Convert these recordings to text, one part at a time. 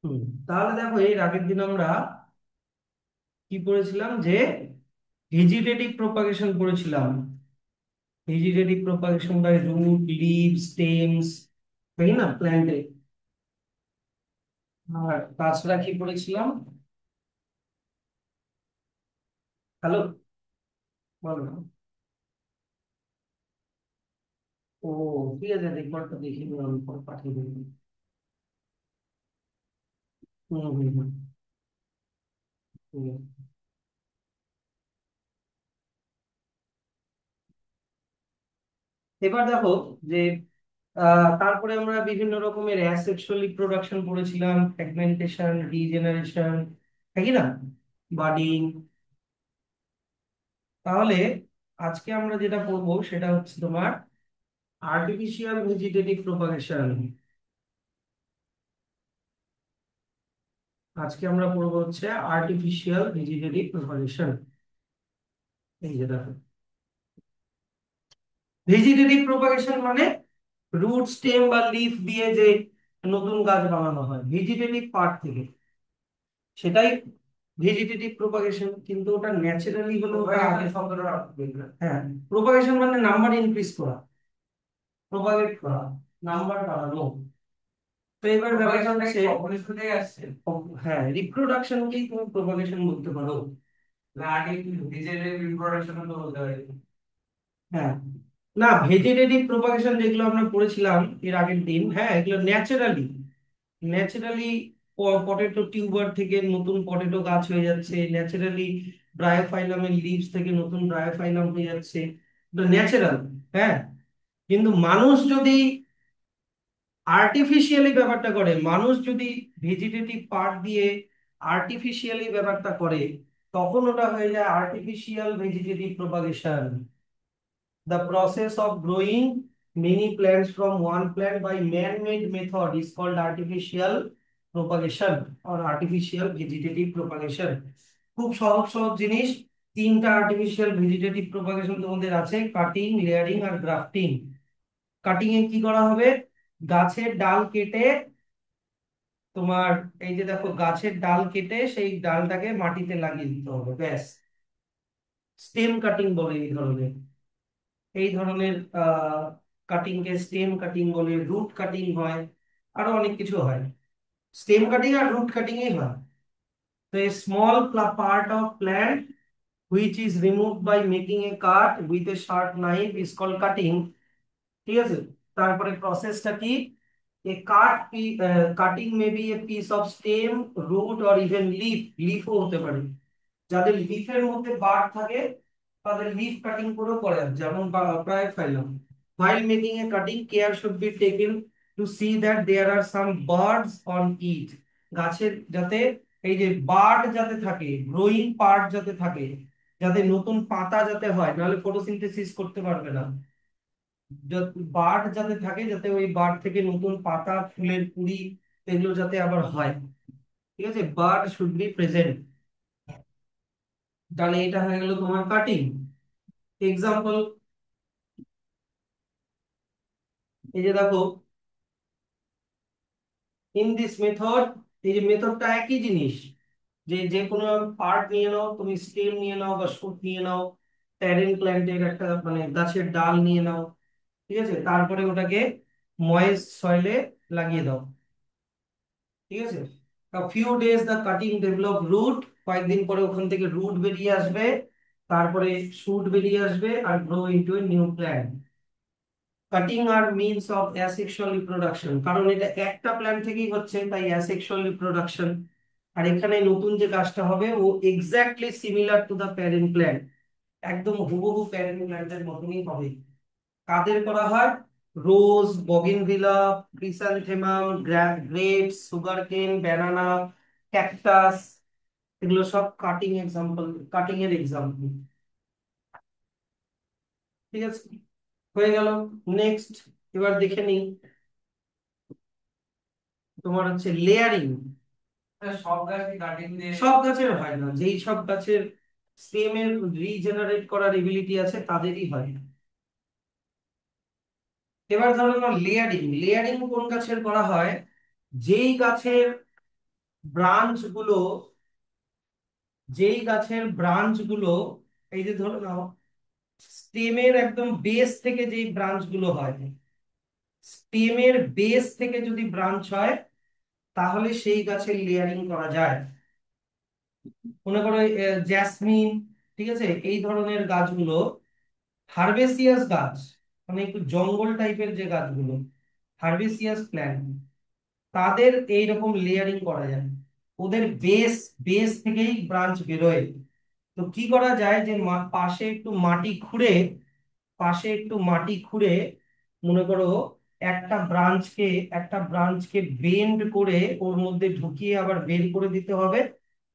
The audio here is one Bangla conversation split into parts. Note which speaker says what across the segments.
Speaker 1: হুম। তাহলে দেখো এর আগের দিন আমরা কি পড়েছিলাম যে ভেজিটেটিভ প্রপাগেশন পড়েছিলাম। Vegetative propagation by root leaf stems, তাই না, প্ল্যান্টে। আর তাছাড়া কি পড়েছিলাম? হ্যালো, বলো না। ও, ঠিক আছে, রেকর্ডটা দেখে নিও, আমি পরে পাঠিয়ে দেবো। হুম হুম হুম হুম। এবার দেখো যে তারপরে আমরা বিভিন্ন রকমের অ্যাসেক্সুয়াল রিপ্রোডাকশন পড়েছিলাম, ফ্র্যাগমেন্টেশন, ডিজেনারেশন, তাই না, বাডিং। তাহলে আজকে আমরা যেটা পড়বো সেটা হচ্ছে তোমার আর্টিফিশিয়াল ভেজিটেটিভ প্রপাগেশন। আজকে আমরা পড়বো হচ্ছে আর্টিফিশিয়াল ভেজিটেটিভ প্রপাগেশন। এই যে দেখো, ভেজিটেটিভ প্রপাগেশন মানে রুট স্টেম বা লিফ দিয়ে যে নতুন গাছ বানানো হয় ভেজিটেটিভ পার্ট থেকে, সেটাই ভেজিটেটিভ প্রপাগেশন। কিন্তু ওটা ন্যাচারালি হলো, ওটা আগে শব্দটা দেখবে। হ্যাঁ, প্রপাগেশন মানে নাম্বার ইনক্রিজ করা, প্রপাগেট করা, নাম্বার বাড়ানো। তো এবার ব্যাপারটা হচ্ছে প্রপাগেশন থেকে আসছে। হ্যাঁ, রিপ্রোডাকশনকেই তুমি প্রপাগেশন বলতে পারো। না, আগে ভেজিটেটিভ রিপ্রোডাকশন তো বলতে পারি। হ্যাঁ, না, ভেজিটেটিভ প্রপাগেশন যেগুলো আমরা পড়েছিলাম এর আগের দিন, হ্যাঁ, এগুলো ন্যাচারালি, ন্যাচারালি পটেটো টিউবার থেকে নতুন পটেটো গাছ হয়ে যাচ্ছে, ন্যাচারালি ব্রায়োফাইলামের লিভস থেকে নতুন ব্রায়োফাইলাম হয়ে যাচ্ছে, ন্যাচারাল। হ্যাঁ, কিন্তু মানুষ যদি আর্টিফিশিয়ালি ব্যাপারটা করে, মানুষ যদি ভেজিটেটিভ পার্ট দিয়ে আর্টিফিশিয়ালি ব্যাপারটা করে, তখন ওটা হয়ে যায় artificial vegetative propagation. The process of growing many plants from one plant by man-made method is called artificial propagation or artificial vegetative propagation. খুব সহজ সহজ জিনিস। তিনটা আর্টিফিশিয়াল ভেজিটেটিভ প্রপাগেশন তোমাদের আছে: কাটিং, লেয়ারিং আর গ্রাফটিং। কাটিং এ কি করা হবে? গাছের ডাল কেটে তোমার, এই যে দেখো, গাছের ডাল কেটে সেই ডালটাকে মাটিতে লাগিয়ে দিতে হবে, ব্যাস। স্টেম কাটিং বলে এই ধরনের কাটিং কে স্টেম কাটিং বলে, রুট কাটিং হয়, আরো অনেক কিছু হয়। স্টেম কাটিং আর রুট কাটিং এই হয়। তো a small part of plant which is removed by making a cut with a sharp knife is called cutting। ঠিক আছে, তারপরে প্রসেসটা কি? a cutting may be a piece of stem, root or even লিফও হতে পারে। যাদের লিফের মধ্যে বার থাকে তাদের লিফ কাটিং করেও করে, যেমন প্রায় ফাইলাম। While making a cutting, care should be taken to see that there are some birds on it। গাছের যাতে এই যে বার্ড যাতে থাকে, গ্রোয়িং পার্ট যাতে থাকে, যাতে নতুন পাতা যাতে হয়, নাহলে ফটোসিনথেসিস করতে পারবে না। বার্ড যাতে থাকে, যাতে ওই বার্ড থেকে নতুন পাতা, ফুলের কুঁড়ি, এগুলো যাতে আবার হয়। ঠিক আছে, বার্ড শুড বি প্রেজেন্ট। তাহলে এটা হয়ে গেল তোমার কাটিং। এক্সাম্পল, এই যে দেখো, ইন দিস মেথড, এই যে মেথডটা একই জিনিস, যে যে কোনো পার্ট নিয়ে নাও তুমি, স্টেম নিয়ে নাও বা শুট নিয়ে নাও, প্যারেন্ট প্ল্যান্টের একটা মানে গাছের ডাল নিয়ে নাও, ঠিক আছে, তারপরে ওটাকে ময়েস্ট সয়েলে লাগিয়ে দাও। ঠিক আছে, few days the cutting develop root, কয়েকদিন পরে ওখান থেকে রুট বেরিয়ে আসবে, তারপরে শুট বেরিয়ে আসবে আর grow into a new plant. Cutting are means of asexual reproduction, কারণ এটা একটা প্ল্যান্ট থেকেই হচ্ছে, তাই অ্যাসেক্সুয়াল রিপ্রোডাকশন। আর এখানে নতুন যে গাছটা হবে ও exactly similar to the parent plant, একদম হুবহু প্যারেন্ট প্ল্যান্টের মতনই হবে। কাদের করা হয়? Rose, bougainvillea, chrysanthemum, grapes, sugarcane, banana, cactus, এগুলো সব কাটিং এক্সাম্পল, কাটিং এর এক্সাম্পল। ঠিক আছে, হয়ে গেল। নেক্সট, এবার দেখে নিই তোমার হচ্ছে লেয়ারিং। সব গাছই কাটিং দিয়ে, সব গাছের হয় না, যেই সব গাছের স্টেমের রিজেনারেট করার এবিলিটি আছে তাদেরই হয়। এবার ধরো না, লেয়ারিং। লেয়ারিং কোন গাছের করা হয়? যেই গাছের ব্রাঞ্চ গুলো, যেই গাছের ব্রাঞ্চ গুলো, এই যে ধরো নাও, স্টেমের একদম বেস থেকে যেই ব্রাঞ্চ গুলো হয়, স্টেমের বেস থেকে যদি ব্রাঞ্চ হয় তাহলে সেই গাছের লেয়ারিং করা যায়। মনে করো জ্যাসমিন, ঠিক আছে, এই ধরনের গাছগুলো হারবেসিয়াস গাছ, মানে একটু জঙ্গল টাইপের যে গাছগুলো, হারবেসিয়াস প্ল্যান্ট, তাদের এইরকম লেয়ারিং করা যায়। ওদের বেস বেস থেকেই ব্রাঞ্চ বেরোয়। তো কি করা যায় যে পাশে একটু মাটি খুঁড়ে মনে করো একটা ব্রাঞ্চকে বেন্ড করে ওর মধ্যে ঢুকিয়ে আবার বের করে দিতে হবে,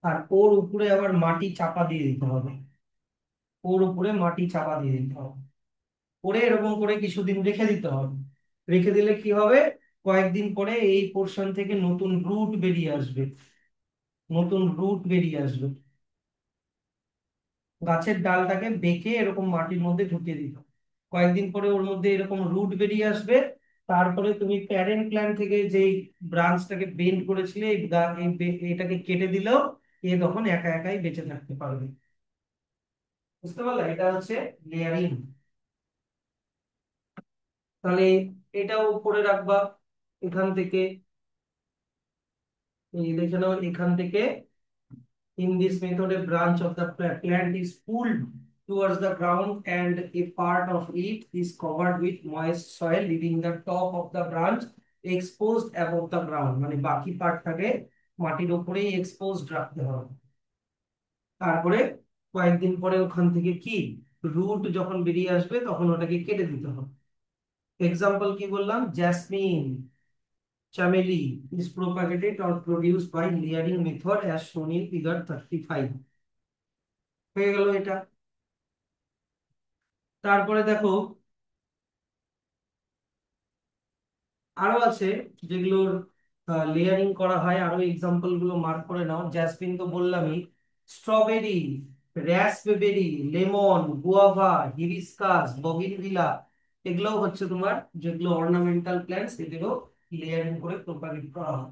Speaker 1: আর ওর উপরে মাটি চাপা দিয়ে দিতে হবে, করে এরকম করে কিছুদিন রেখে দিতে হবে। রেখে দিলে কি হবে, কয়েকদিন পরে এই পোর্শন থেকে নতুন রুট বেরিয়ে আসবে। গাছের ডালটাকে বেঁকে এরকম মাটির মধ্যে ঢুকিয়ে দিতে হবে। কয়েকদিন পরে ওর মধ্যে এরকম রুট বেরিয়ে আসবে। তারপরে তুমি প্যারেন্ট প্ল্যান্ট থেকে যেই ব্রাঞ্চটাকে বেন্ড করেছিলে, এটাকে কেটে দিলেও এ তখন একা একাই বেঁচে থাকতে পারবে। বুঝতে পারলে, এটা হচ্ছে লেয়ারিং। তাহলে এটাও করে রাখবা এখান থেকে। এই দেখে নাও, এখান থেকে, in this method a branch of the plant is pulled towards the ground and a part of it is covered with moist soil, leaving the top of the branch exposed above the ground, মানে বাকি পার্টটাকে মাটির উপরেই এক্সপোজড রাখতে হবে। তারপরে কয়েকদিন পরে ওখান থেকে কি রুট যখন বেরিয়ে আসবে তখন ওটাকে কেটে দিতে হবে। এক্সাম্পল কি বললাম, jasmine, chameli is propagated or produced by layering method as shown in figure 35। হয়ে গেল এটা। তারপরে দেখো আরো আছে যেগুলোর লেয়ারিং করা হয়, আরো এক্সাম্পল গুলো মার্ক করে নাও। জ্যাসমিন তো বললামই, strawberry, raspberry, lemon, guava, hibiscus, bougainvillea, এগুলো হচ্ছে তোমার যেগুলো অর্নামেন্টাল প্ল্যান্টস, এদেরও লেয়ারিং করে প্রপাগেট করা হয়।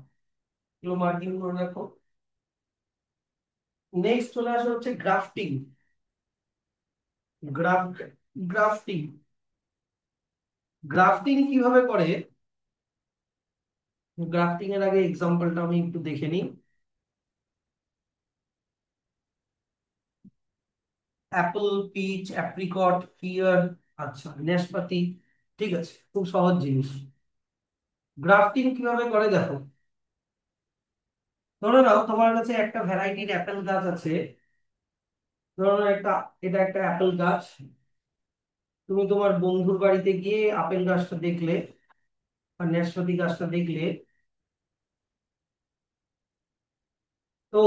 Speaker 1: এগুলো মার্কিং করে রাখো। নেক্সট চলে আসে হচ্ছে গ্রাফটিং। গ্রাফ গ্রাফটিং গ্রাফটিং কিভাবে করে, গ্রাফটিং এর আগে এক্সাম্পলটা আমি একটু দেখে নিই। অ্যাপল, পিচ, অ্যাপ্রিকট, পিয়ার, আচ্ছা নাশপাতি, ঠিক আছে, খুব সহজ জিনিস। গ্রাফটিং কিভাবে করে দেখো, ধরো নাও তোমার কাছে একটা ভ্যারাইটির অ্যাপেল গাছ আছে। ধরো নাও এটা একটা অ্যাপেল গাছ। তুমি তোমার বন্ধুর বাড়িতে গিয়ে আপেল গাছটা দেখলে আর নাশপাতি গাছটা দেখলে, তো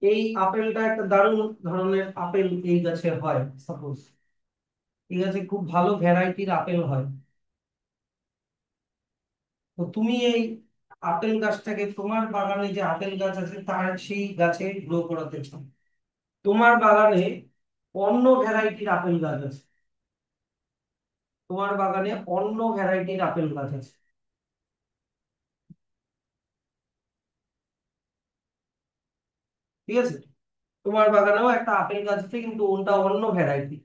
Speaker 1: এই আপেলটা একটা দারুণ ধরনের আপেল এই গাছে হয় সাপোজ, এই গাছে খুব ভালো ভ্যারাইটির আপেল হয়। তো তুমি এই আপেল গাছটাকে তোমার বাগানে যে আপেল গাছ আছে তার সেই গাছে গ্রো করাতে চাও। তোমার বাগানে অন্য ভ্যারাইটির আপেল গাছ আছে, তোমার বাগানে অন্য ভ্যারাইটির আপেল গাছ আছে, ঠিক আছে, তোমার বাগানেও একটা আপেল গাছ আছে কিন্তু ওটা অন্য ভ্যারাইটি।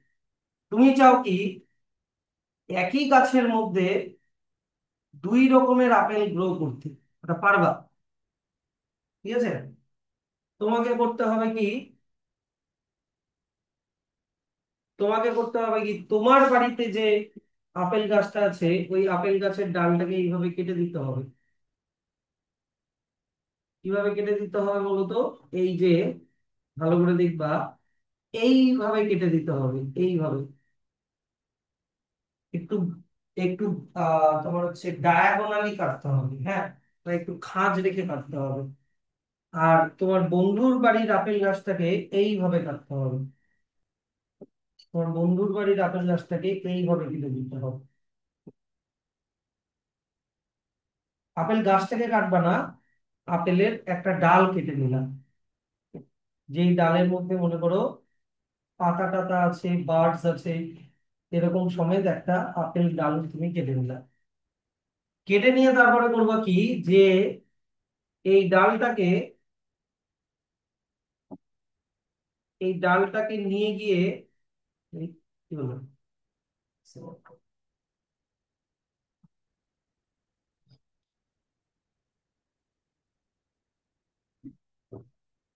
Speaker 1: তুমি চাও কি একই গাছের মধ্যে দুই রকমের আপেল গ্রো করতে, ওটা পারবা, ঠিক আছে। তোমাকে করতে হবে কি, তোমার বাড়িতে যে আপেল গাছটা আছে ওই আপেল গাছের ডালটাকে এইভাবে কেটে দিতে হবে। কিভাবে কেটে দিতে হবে বলতো, এই যে ভালো করে দেখবা, এইভাবে কেটে দিতে হবে, এইভাবে একটু একটু তোমার হচ্ছে ডায়াগোনালি কাটতে হবে, হ্যাঁ, বা একটু খাঁজ রেখে কাটতে হবে। আর তোমার বন্ধুর বাড়ির আপেল গাছটাকে এইভাবে কাটতে হবে, তোমার বন্ধুর বাড়ির আপেল গাছটাকে এইভাবে কেটে দিতে হবে। আপেল গাছটাকে কাটবা না, আপেলের একটা ডাল কেটে নিলাম, যেই ডালের মধ্যে মনে করো পাতা টাতা আছে, বার্ডস আছে, এরকম সমেত একটা আপেল ডাল তুমি কেটে নিলা। কেটে নিয়ে তারপরে করবা কি, যে এই ডালটাকে এই ডালটাকে নিয়ে গিয়ে কি বলবো,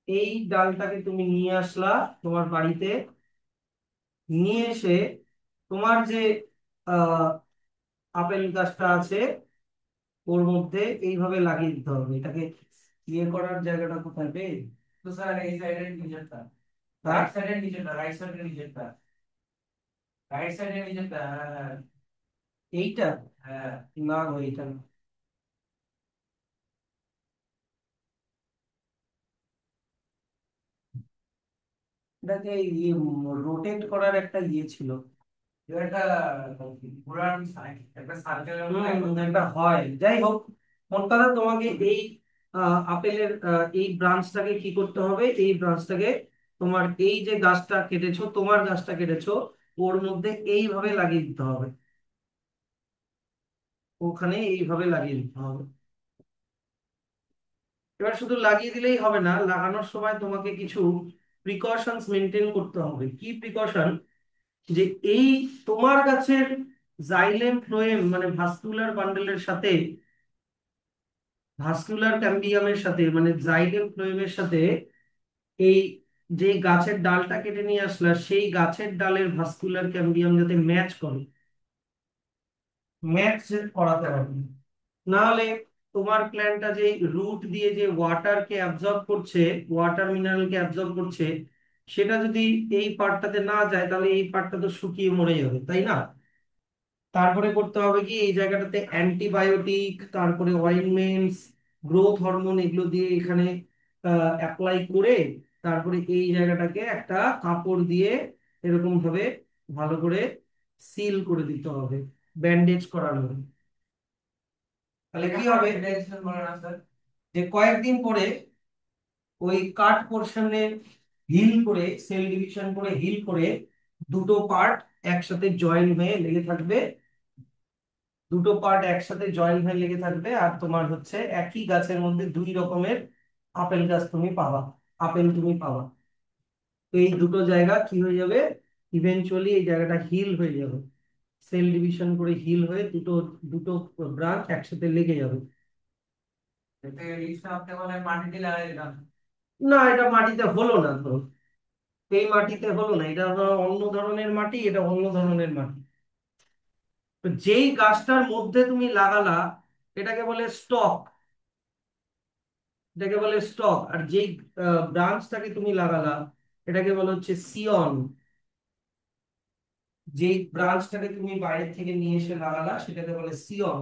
Speaker 1: এই ডালটাকে তুমি নিয়ে আসলা তোমার বাড়িতে, নিয়ে এসে তোমার যে আহ আপেল গাছটা আছে ওর মধ্যে এইভাবে লাগিয়ে দিতে হবে এটাকে। ইয়ে করার জায়গাটা কোথায় বে? তো স্যার এই সাইডের নিচেরটা, রাইট সাইডের নিচেরটা, রাইট সাইডের নিচেরটা, রাইট সাইডের নিচেরটা, হ্যাঁ হ্যাঁ। এইটা? হ্যাঁ। না গো, এইটা না। এটাকে ইয়ে রোটেট করার একটা ইয়ে ছিল। একটা ঘোরার একটা সার্কেল একটা হয়, যাই হোক। মোট কথা তোমাকে এই আপেলের এই ব্রাঞ্চটাকে কি করতে হবে, এই ব্রাঞ্চটাকে তোমার এই যে গাছটা কেটেছো, তোমার গাছটা কেটেছো, ওর মধ্যে এইভাবে লাগিয়ে দিতে হবে, ওখানে এইভাবে লাগিয়ে দিতে হবে। এবার শুধু লাগিয়ে দিলেই হবে না, লাগানোর সময় তোমাকে কিছু প্রিকশনস মেনটেন করতে হবে। কি প্রিকশন? যে এই তোমার গাছের জাইলেম ফ্লোয়েম মানে ভাস্কুলার বান্ডেলের সাথে, ভাস্কুলার ক্যাম্বিয়ামের সাথে মানে জাইলেম ফ্লোয়েমের সাথে এই যে গাছের ডালটা কেটে নিয়ে আসলা সেই গাছের ডালের ভাস্কুলার ক্যাম্বিয়াম যাতে ম্যাচ করে, ম্যাচ করাতে হবে। না হলে তোমার প্ল্যান্টটা যে রুট দিয়ে যে ওয়াটারকে অ্যাবজর্ব করছে, ওয়াটার মিনারেলকে অ্যাবজর্ব করছে, সেটা যদি এই পার্টটাতে না যায় তাহলে এই পার্টটা তো শুকিয়ে মরে যাবে, তাই না? তারপরে করতে হবে কি, এই জায়গাটাতে অ্যান্টিবায়োটিক, তারপরে অয়েনমেন্টস, গ্রোথ হরমোন এগুলো দিয়ে এখানে অ্যাপ্লাই করে তারপরে এই জায়গাটাকে একটা কাপড় দিয়ে এরকম ভাবে ভালো করে সিল করে দিতে হবে, ব্যান্ডেজ করানো। তাহলে কি হবে যে কয়েকদিন পরে ওই কাট পোর্শনে হিল করে, সেল ডিভিশন করে হিল করে দুটো পার্ট একসাথে জয়েন হয়ে লেগে থাকবে, দুটো পার্ট একসাথে জয়েন হয়ে লেগে থাকবে, আর তোমার হচ্ছে একই গাছের মধ্যে দুই রকমের আপেল গাছ তুমি পাবা, আপেল তুমি পাবা। তো এই দুটো জায়গা কি হয়ে যাবে, ইভেনচুয়ালি এই জায়গাটা হিল হয়ে যাবে, সেল ডিভিশন করে হিল হয়ে দুটো দুটো ব্রাঞ্চ একসাথে লেগে যাবে। মাটিতে লাগাই দিলাম, না এটা মাটিতে হলো না, ধরো এই মাটিতে হলো না, এটা ধরো অন্য ধরনের মাটি, এটা অন্য ধরনের মাটি। তো যেই গাছটার মধ্যে তুমি লাগালা এটাকে বলে স্টক, এটাকে বলে স্টক, আর যেই ব্রাঞ্চটাকে তুমি লাগালা এটাকে বলে হচ্ছে সিয়ন। যেই ব্রাঞ্চটাকে তুমি বাইরে থেকে নিয়ে এসে লাগালা সেটাকে বলে সিয়ন।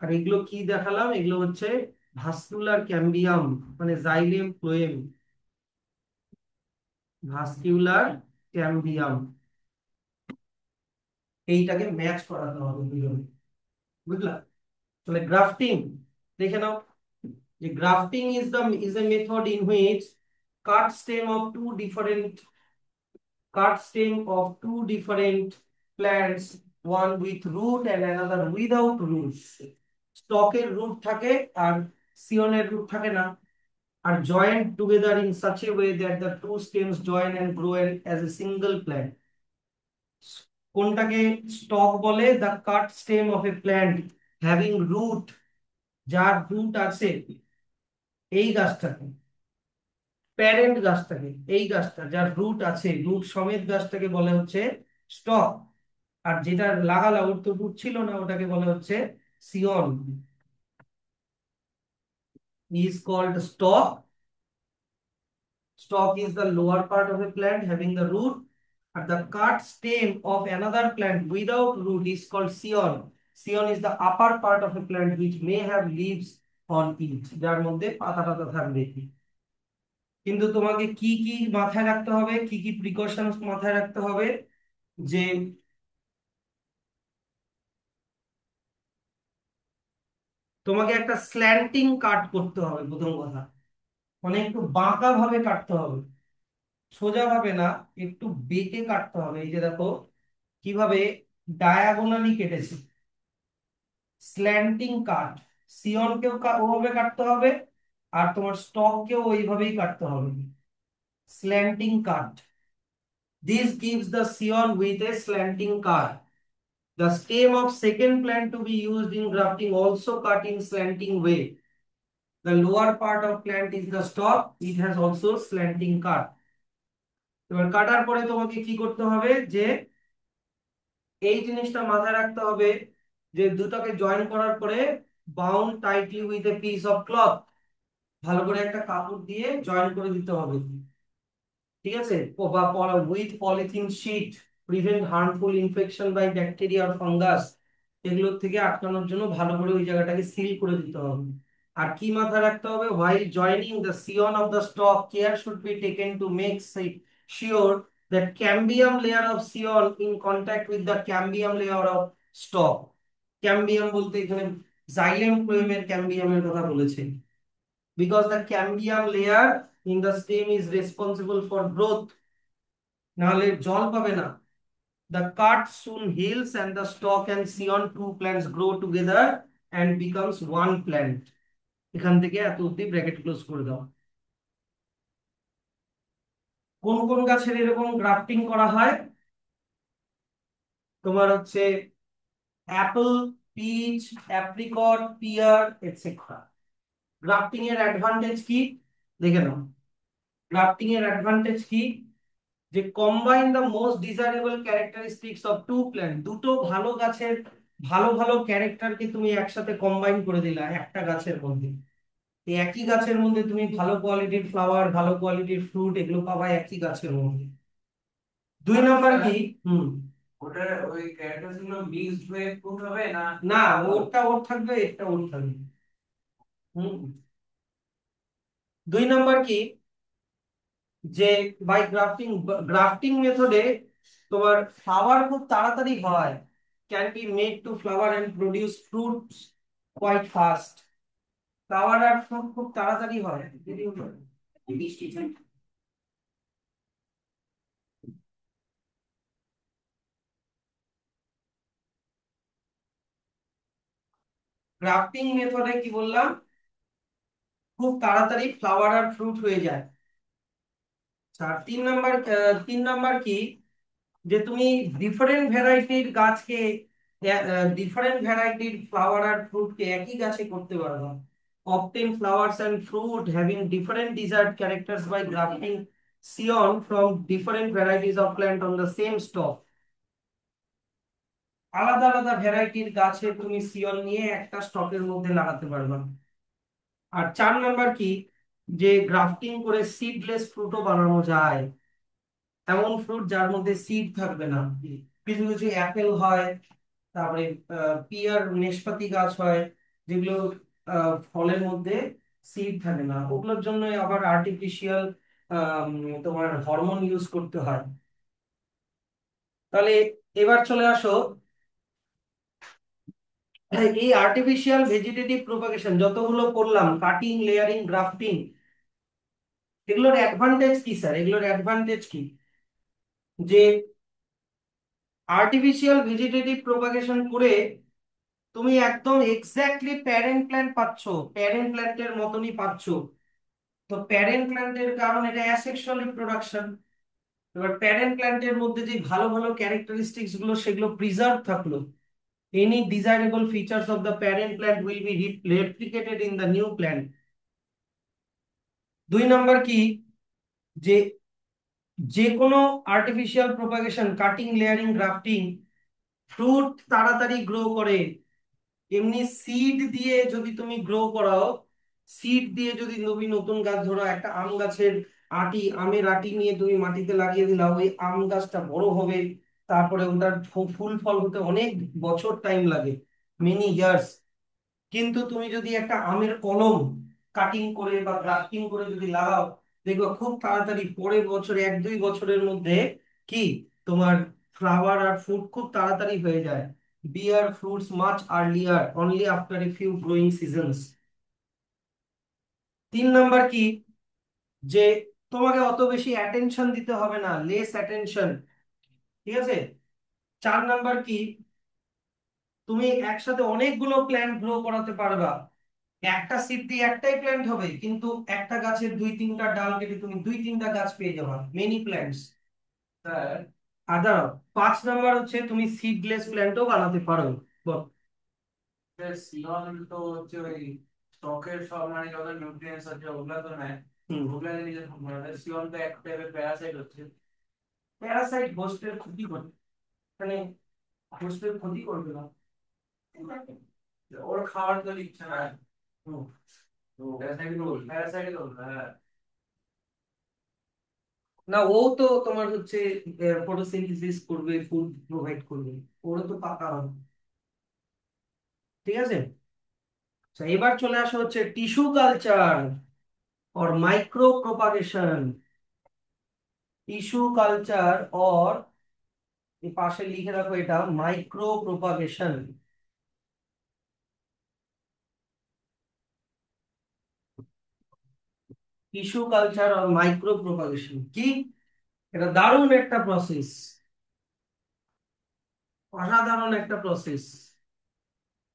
Speaker 1: আর এগুলো কি দেখালাম, এগুলো হচ্ছে ভাস্কুলার ক্যাম্বিয়াম মানে জাইলেম ফ্লোয়েম, ভাস্কুলার ক্যাম্বিয়াম, এইটাকে ম্যাচ করাতে হবে দুজনে, বুঝলা? তাহলে গ্রাফটিং দেখে নাও, যে grafting is a method in which cut stem of two different cut stem of two different plants, one with root and another without roots. স্টকের রুট থাকে আর সিয়নের রুট থাকে না, আর joined together in such a way that the two stems join and grow as a single plant. কোনটাকে স্টক বলে? the cut stem of a plant having root, যার রুট আছে, এই গাছটাকে, প্যারেন্ট গাছটাকে, এই গাছটা যার রুট আছে, রুট সমেত গাছটাকে বলে হচ্ছে স্টক। আর যেটা লাগালা ওর তো রুট ছিল না, ওটাকে বলে হচ্ছে সিয়ন, is called stalk. Stalk is the lower part of a plant having the root, and the cut stem of another plant without root is called scion. Scion is the upper part of a plant which may have leaves on it, যার মধ্যে পাতা টাতা থাকবে। কিন্তু তোমাকে কি কি মাথায় রাখতে হবে, কি কি প্রিকশনস মাথায় রাখতে হবে, যে তোমাকে একটা স্ল্যান্টিং কাট করতে হবে প্রথম কথা, মানে একটু বাঁকা ভাবে কাটতে হবে, সোজা ভাবে না, একটু বেঁকে কাটতে হবে। এই যে দেখো কিভাবে ডায়াগোনালি কেটেছে, স্ল্যান্টিং কাট। সিয়নকেও ওভাবে কাটতে হবে, আর তোমার স্টককেও ওইভাবেই কাটতে হবে, slanting cut. This gives the scion with a slanting curve. The stem of second plant to be used in grafting also cut in slanting way. The lower part of plant is the stalk. It has also slanting cut. এবার কাটার পরে তোমাকে কি করতে হবে, যে এই জিনিসটা মাথায় রাখতে হবে যে দুটোকে জয়েন করার পরে bound tightly with a piece of cloth, ভালো করে একটা কাপড় দিয়ে জয়েন করে দিতে হবে, ঠিক আছে, বা with polythene sheet, prevent harmful infection by bacteria আর ফাঙ্গাস, এগুলোর থেকে আটকানোর জন্য ভালো করে ওই জায়গাটাকে সিল করে দিতে হবে। আর কি মাথায় রাখতে হবে, while joining the scion of the stalk, care should be taken to make sure that cambium layer of scion in contact with the cambium layer of stalk. ক্যাম্বিয়াম বলতে এখানে জাইলেম ফ্লোয়েমের ক্যাম্বিয়ামের কথা বলেছে, because the cambium layer in the stem is responsible for growth, নাহলে জল পাবে না। The cut soon heals and the stalk and scion two plants grow together and becomes one plant. এখান থেকে এত অব্দি ব্র্যাকেট ক্লোজ করে দাও। কোন কোন গাছের এরকম গ্রাফটিং করা হয়, তোমার হচ্ছে apple, peach, apricot, pear etcetera. Grafting এর অ্যাডভান্টেজ কি দেখে নাও। গ্রাফটিং এর অ্যাডভান্টেজ কি, যে combine the most desirable characteristics of two plant, দুটো ভালো গাছের ভালো ভালো ক্যারেক্টারকে তুমি একসাথে কম্বাইন করে দিলা একটা গাছের মধ্যে। এই একই গাছের মধ্যে তুমি ভালো কোয়ালিটির ফ্লাওয়ার, ভালো কোয়ালিটির ফ্রুট এগুলো পাবা একই গাছের মধ্যে। দুই নাম্বার কি, হুম,
Speaker 2: ওটার ওই ক্যারেক্টার গুলো মিক্সড হয়ে ফুড হবে না?
Speaker 1: না, ওরটা ওর থাকবে, এটা ওর থাকবে। হুম, দুই নাম্বার কি, যে বাই গ্রাফটিং, গ্রাফটিং মেথডে তোমার ফ্লাওয়ার খুব তাড়াতাড়ি হয়, can be made to flower and produce fruits quite fast. Flower আর ফ্রুট খুব তাড়াতাড়ি হয়, দেরি হয়। গ্রাফটিং মেথডে কি বললাম, খুব তাড়াতাড়ি ফ্লাওয়ার আর ফ্রুট হয়ে যায়। আর তিন নাম্বার কি, যে তুমি ডিফারেন্ট ভ্যারাইটির গাছকে, ডিফারেন্ট ভ্যারাইটির ফ্লাওয়ার আর ফ্রুটকে একই গাছে করতে পারবে। obtain flowers and fruit having different desired characters by grafting scion from different varieties of plant on the same stalk. আলাদা আলাদা ভ্যারাইটির গাছে তুমি সিয়ন নিয়ে একটা স্টকের মধ্যে লাগাতে পারবে। আর 4 নাম্বার কি, যে গ্রাফটিং করে সিডলেস ফ্রুটও বানানো যায়, এমন ফ্রুট যার মধ্যে সিড থাকবে না। কিছু কিছু অ্যাপেল হয়, তারপরে পিয়ার নেশপাতি গাছ হয়, যেগুলো ফলের মধ্যে সিড থাকে না, ওগুলোর জন্য আবার আর্টিফিশিয়াল তোমার হরমোন ইউজ করতে হয়। তাহলে এবার চলে আসো, এই আর্টিফিশিয়াল ভেজিটেটিভ প্রোপাগেশন যতগুলো করলাম, কাটিং, লেয়ারিং, গ্রাফটিং, এগুলোর অ্যাডভান্টেজ কি স্যার, এগুলোর অ্যাডভান্টেজ কি, যে আর্টিফিশিয়াল ভেজিটেটিভ প্রোপাগেশন করে তুমি একদম এক্স্যাক্টলি প্যারেন্ট প্ল্যান্ট পাচ্ছো, প্যারেন্ট প্ল্যান্টের মতনই পাচ্ছো। তো প্যারেন্ট প্ল্যান্টের কারণ এটা অ্যাসেক্সুয়াল রিপ্রোডাকশন। এবার প্যারেন্ট প্ল্যান্টের মধ্যে যে ভালো ভালো ক্যারেক্টারিস্টিক্স গুলো সেগুলো প্রিজার্ভ থাকলো, any desirable features of the parent plant will be replicated in the new plant. 2 number কি, যে যে কোনো artificial propagation, cutting, layering, grafting, fruit তাড়াতাড়ি গ্রো করে। এমনি সিড দিয়ে যদি তুমি গ্রো করাও, সিড দিয়ে যদি তুমি নতুন গাছ, ধরো একটা আম গাছের আমের আটি নিয়ে তুমি মাটিতে লাগিয়ে দিলা, ওই আম গাছটা বড় হবে, তারপরে ওটার ফুল ফল হতে অনেক বছর টাইম লাগে, মেনি ইয়ার্স। কিন্তু তুমি যদি একটা আমের কলম কাটিং করে বা গ্রাফটিং করে যদি লাগাও, দেখবে খুব তাড়াতাড়ি পরের বছর 1-2 বছরের মধ্যে কি তোমার ফ্লাওয়ার আর ফ্রুট খুব তাড়াতাড়ি হয়ে যায়। bear fruits much earlier only after a few growing seasons. 3 number কি, যে তোমাকে অত বেশি অ্যাটেনশন দিতে হবে না, লেস অ্যাটেনশন, ঠিক আছে। 4 নাম্বার কি, তুমি একসাথে অনেকগুলো প্ল্যান্ট গ্রো করাতে পারবা, একটা সিড দিয়ে একটাই প্ল্যান্ট হবে, কিন্তু একটা গাছের দুই তিনটা ডাল কেটে তুমি দুই তিনটা গাছ পেয়ে যাবে, মেনি প্ল্যান্টস।
Speaker 2: স্যার,
Speaker 1: আর দাঁড়াও, 5 নাম্বার হচ্ছে তুমি সিডলেস প্ল্যান্টও বানাতে পারো। বল।
Speaker 2: সিলন তো হচ্ছে ওই স্টকের সব মানে যত নিউট্রিয়েন্টস আছে ওগুলা তো নেয়,
Speaker 1: হুম।
Speaker 2: ওগুলা নিজের মানে সিলন তো এক টাইপের প্যারাসাইট হচ্ছে।
Speaker 1: প্যারাসাইট হোস্টের ক্ষতি করে, মানে হোস্টের ক্ষতি করবে না।
Speaker 2: ওর খাওয়ার তো ইচ্ছা না।
Speaker 1: হুম।
Speaker 2: তো প্যারাসাইট তো হ্যাঁ।
Speaker 1: না, ও তো তোমার হচ্ছে ফটোসিনথেসিস করবে, ফুড প্রোভাইড করবে, ওরা তো পাকা হবে। ঠিক আছে। আচ্ছা, এবার চলে আসা হচ্ছে টিস্যু কালচার और माइक्रो प्रोपागेशन। টিস্যু কালচার और, এই পাশে লিখে রাখো এটা, মাইক্রো প্রোপাগেশন। টিস্যু কালচার আর মাইক্রো প্রোপাগেশন কি, এটা দারুণ একটা প্রসেস, অসাধারণ একটা প্রসেস।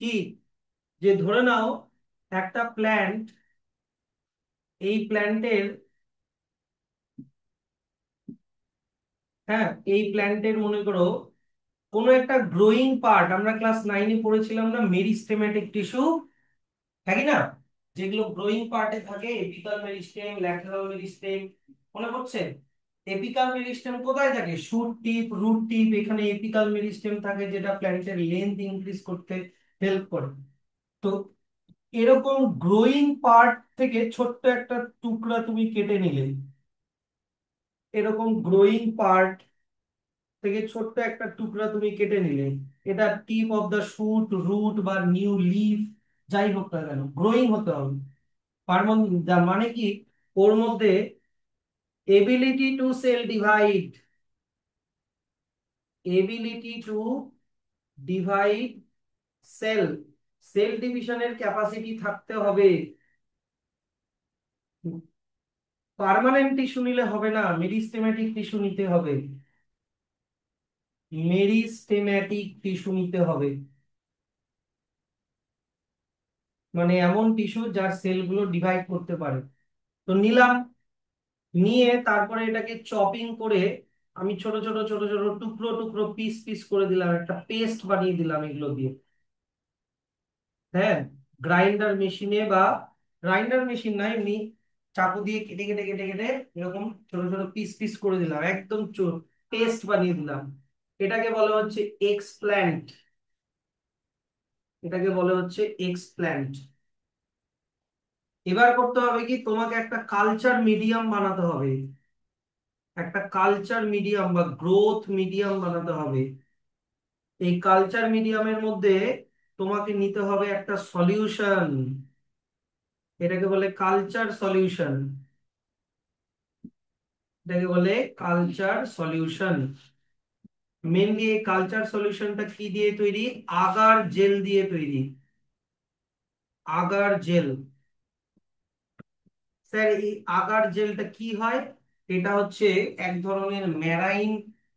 Speaker 1: কি, যে ধরে নাও একটা প্ল্যান্ট, এই প্ল্যান্টের, হ্যাঁ এই প্ল্যান্টের মনে করো কোনো একটা গ্রোয়িং পার্ট, আমরা ক্লাস 9-এ পড়েছিলাম না মেরিস্টেমেটিক টিস্যু, থাকি না, যেগুলো গ্রোয়িং পার্টে থাকে, এপিকাল মেরিস্টেম, ল্যাটেরাল মেরিস্টেম, মনে পড়ছে? এপিকাল মেরিস্টেম কোথায় থাকে? শুট টিপ, রুট টিপ, এখানে এপিকাল মেরিস্টেম থাকে যেটা প্ল্যান্টের লেন্থ ইনক্রিজ করতে হেল্প করে। তো এরকম গ্রোয়িং পার্ট থেকে ছোট্ট একটা টুকরা তুমি কেটে নিলে, এরকম গ্রোয়িং পার্ট থেকে ছোট্ট একটা টুকরা তুমি কেটে নিলে, এটা tip of the shoot, root বা নিউ লিফ, যাই হোক না কেন গ্রোয়িং হতে হবে। যার মানে কি, ওর মধ্যে ability to cell divide, ability to divide cell, cell ডিভিশনের ক্যাপাসিটি থাকতে হবে। পার্মানেন্ট টিস্যু নিলে হবে না, মেরিস্টেমেটিক টিস্যু নিতে হবে, মেরিস্টেমেটিক টিস্যু নিতে হবে। মানে এমন টিস্যু যার সেলগুলো ডিভাইড করতে পারে। তো নিলাম, নিয়ে তারপরে এটাকে চপিং করে আমি ছোট ছোট ছোট ছোট টুকরো টুকরো পিস পিস করে দিলাম, একটা পেস্ট বানিয়ে দিলাম এগুলো দিয়ে। হ্যাঁ, গ্রাইন্ডার মেশিনে বা, গ্রাইন্ডার মেশিন না, এমনি চাকু দিয়ে কেটে কেটে কেটে কেটে এরকম ছোট ছোট পিস পিস করে দিলাম, একদম পেস্ট বানিয়ে দিলাম। এটাকে বলে হচ্ছে এক্সপ্ল্যান্ট, এটাকে বলে হচ্ছে এক্সপ্ল্যান্ট। এবার করতে হবে কি, তোমাকে একটা কালচার মিডিয়াম বানাতে হবে, একটা কালচার মিডিয়াম বা গ্রোথ মিডিয়াম বানাতে হবে। এই কালচার মিডিয়ামের মধ্যে তোমাকে নিতে হবে একটা সলিউশন, এটাকে বলে কালচার সলিউশন, এটাকে বলে কালচার সলিউশন। মেনলি এই কালচার সলিউশনটা কি দিয়ে তৈরি? আগার জেল দিয়ে তৈরি, আগার জেল। স্যার এই আগার জেলটা কি হয়? এটা হচ্ছে এক ধরনের ম্যারাইন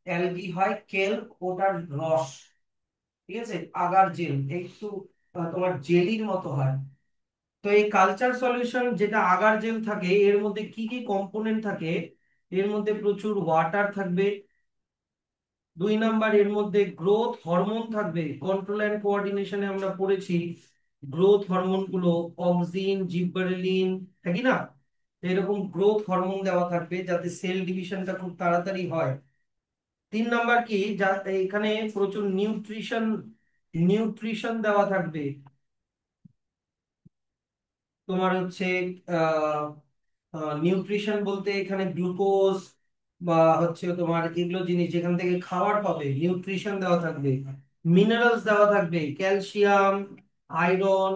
Speaker 1: অ্যালগি হয়, কেল্প, ওটার রস। ঠিক আছে, আগার জেল একটু তোমার জেলির মতো হয়। তো এই কালচার সলিউশন যেটা আগার জেল থাকে, এর মধ্যে কি কি কম্পোনেন্ট থাকে? এর মধ্যে প্রচুর ওয়াটার থাকবে। 2 নাম্বার, এর মধ্যে গ্রোথ হরমোন থাকবে, কন্ট্রোল অ্যান্ড কোঅর্ডিনেশনে আমরা পড়েছি গ্রোথ হরমোন গুলো, অক্সিন, জিব্বারেলিন, থাকি না? তো এরকম গ্রোথ হরমোন দেওয়া থাকবে যাতে সেল ডিভিশনটা খুব তাড়াতাড়ি হয়। 3 নাম্বার কি, যা এখানে প্রচুর নিউট্রিশন, নিউট্রিশন দেওয়া থাকবে। তোমার হচ্ছে নিউট্রিশন বলতে এখানে গ্লুকোজ বা হচ্ছে তোমার এগুলো জিনিস যেখান থেকে খাবার পাবে, নিউট্রিশন দেওয়া থাকবে। মিনারেলস দেওয়া থাকবে, ক্যালসিয়াম, আয়রন,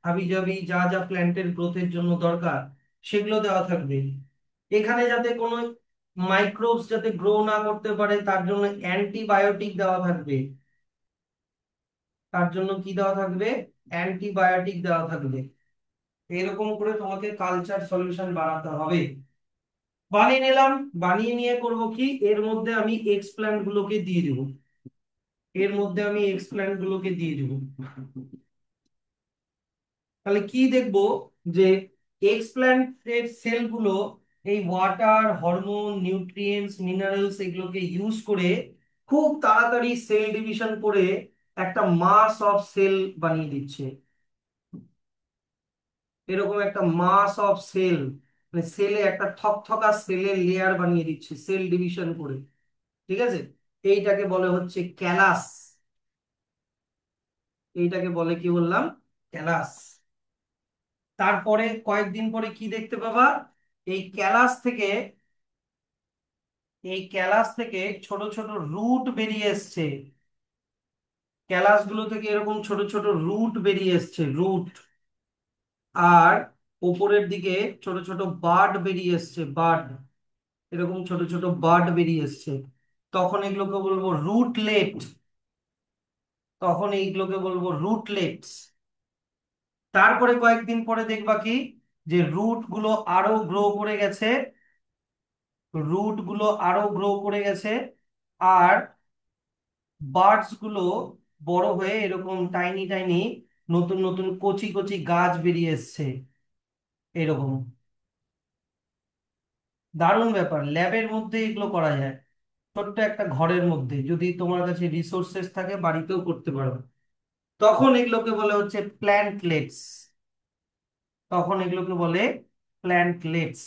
Speaker 1: হাবিজাবি যা যা প্ল্যান্টের গ্রোথের জন্য দরকার সেগুলো দেওয়া থাকবে। এখানে যাতে কোনো মাইক্রোবস যাতে গ্রো না করতে পারে তার জন্য অ্যান্টিবায়োটিক দেওয়া থাকবে, তার জন্য কি দেওয়া থাকবে? অ্যান্টিবায়োটিক দেওয়া থাকবে। এরকম করে তোমাকে কালচার সলিউশন বানাতে হবে। বানিয়ে নিলাম, বানিয়ে নিয়ে করব কি, এর মধ্যে আমি এক্সপ্ল্যান্ট গুলোকে দিয়ে দেবো, এর মধ্যে আমি এক্সপ্ল্যান্ট গুলোকে দিয়ে দেবো। তাহলে কি দেখবো, যে এক্সপ্ল্যান্টের সেলগুলো এই ওয়াটার, হরমোন, নিউট্রিয়েন্টস, মিনারেলস এগুলোকে ইউজ করে খুব তাড়াতাড়ি সেল ডিভিশন করে একটা মাস অফ সেল বানিয়ে দিচ্ছে। এরকম একটা মাস অফ সেল, মানে সেলে একটা থকথকা সেলের লেয়ার বানিয়ে দিচ্ছে সেল ডিভিশন করে। ঠিক আছে, এইটাকে বলে হচ্ছে ক্যালাস। এইটাকে বলে কি বললাম, ক্যালাস। তারপরে কয়েকদিন পরে কি দেখতে পাবা, এই ক্যালাস থেকে এই ক্যালাস থেকে ছোট ছোট রুট বেরিয়ে এসছে। ক্যালাস গুলো থেকে এরকম ছোট ছোট রুট বেরিয়ে এসছে, রুট। আর উপরের দিকে ছোট ছোট বাড বেরিয়ে এসছে, বাড। এরকম ছোট ছোট বাড বেরিয়ে এসছে। তখন এগুলোকে বলবো রুটলেট। তখন এইগুলোকে বলবো রুটলেটস। তারপরে কয়েকদিন পরে দেখবা কি, যে রুট গুলো আরো গ্রো করে গেছে, রুট গুলো আরো গ্রো করে গেছে। আর বার্ডস গুলো বড় হয়ে এরকম টাইনি টাইনি নতুন নতুন কচি কচি গাছ বেরিয়ে এসছে। এরকম দারুণ ব্যাপার, ল্যাবের মধ্যে এগুলো করা যায়। ছোট্ট একটা ঘরের মধ্যে যদি তোমার কাছে রিসোর্সেস থাকে বাড়িতেও করতে পারো। তখন এগুলোকে বলে হচ্ছে প্ল্যান্টলেটস। তখন এগুলোকে বলে প্ল্যান্টলেটস,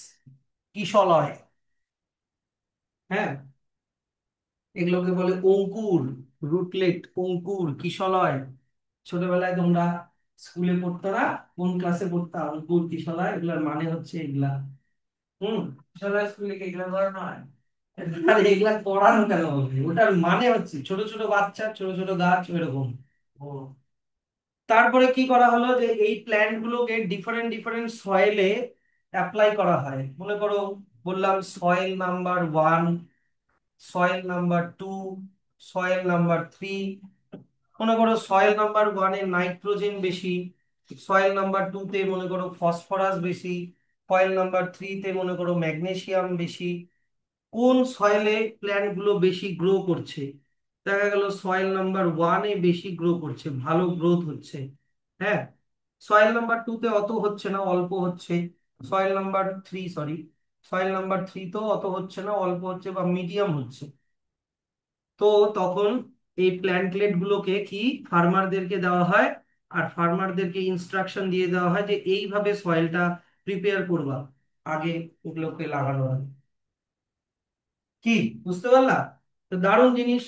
Speaker 1: কিশলয়। হ্যাঁ, এগুলোকে বলে অঙ্কুর, রুটলেট, অঙ্কুর, কিশলয়। ছোটবেলায় তোমরা স্কুলে পড়তো না, কোন ক্লাসে পড়তা, অঙ্কুর, কিশলয়, এগুলার মানে হচ্ছে এগুলা। হুম।
Speaker 2: বিদ্যালয় স্কুলে কি এগুলো করানো হয়?
Speaker 1: আর এগুলা পড়ানো কেন হবে, ওটার মানে হচ্ছে ছোট ছোট বাচ্চা, ছোট ছোট গাছ, এরকম।
Speaker 2: ও।
Speaker 1: তারপরে কি করা হলো, যে এই প্ল্যান্ট গুলোকে ডিফারেন্ট ডিফারেন্ট সয়েলে অ্যাপ্লাই করা হয়। মনে করো, বললাম soil number 1, soil number 2, soil number 3। মনে করো সয়েল নাম্বার 1-এ নাইট্রোজেন বেশি, সয়েল নাম্বার 2-তে মনে করো ফসফরাস বেশি, সয়েল নাম্বার 3-তে মনে করো ম্যাগনেসিয়াম বেশি। কোন সয়েলে প্ল্যান্ট গুলো বেশি গ্রো করছে, দেখা গেল সয়েল নাম্বার 1-এ বেশি গ্রো করছে, ভালো গ্রোথ হচ্ছে। হ্যাঁ, সয়েল নাম্বার 2-তে অত হচ্ছে না, অল্প হচ্ছে। Soil number 3, sorry, soil number 3-তেও অত হচ্ছে না, অল্প হচ্ছে বা মিডিয়াম হচ্ছে। তো তখন এই প্ল্যান্টলেট গুলোকে কি ফার্মারদেরকে দেওয়া হয়, আর ফার্মারদেরকে ইনস্ট্রাকশন দিয়ে দেওয়া হয় যে এইভাবে সয়েলটা প্রিপেয়ার করবা আগে এগুলোকে লাগানো হয়। কি বুঝতে পারলা? তো দারুণ জিনিস।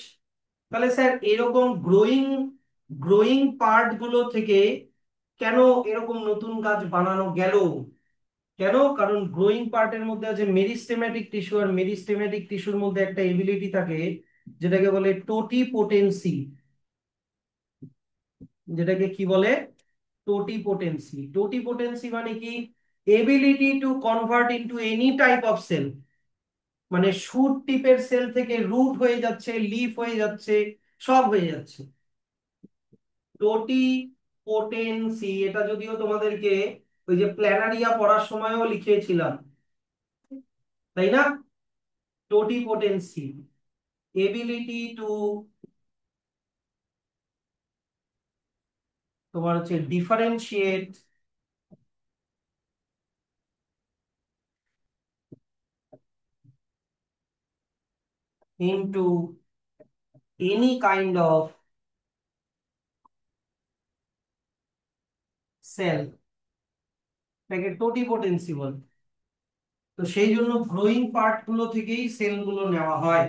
Speaker 1: তাহলে স্যার এরকম গ্রোয়িং গ্রোয়িং পার্ট গুলো থেকে কেন এরকম নতুন গাছ বানানো গেল? কেন? কারণ গ্রোয়িং পার্টের মধ্যে আছে মেরিস্টেমেটিক টিস্যু, আর মেরিস্টেমেটিক টিস্যুর মধ্যে একটা এবিলিটি থাকে যেটাকে বলে টোটিপোটেন্সি। যেটাকে কি বলে? টোটিপোটেন্সি। টোটিপোটেন্সি মানে কি? Ability to convert into any type of cell. মানে শুট টিপের সেল থেকে রুট হয়ে যাচ্ছে, লিফ হয়ে যাচ্ছে, সব হয়ে যাচ্ছে। টোটিপোটেন্সি, এটা যদিও তোমাদেরকে ওই যে প্ল্যানারিয়া পড়ার সময়ও লিখিয়েছিলাম, তাই না? টোটিপোটেন্সি, এবিলিটি টু, তোমার হচ্ছে differentiate into any kind of cell, এটাকে টোটিপোটেন্সি বলে। তো সেই জন্য গ্রোয়িং পার্ট গুলো থেকেই সেল গুলো নেওয়া হয়।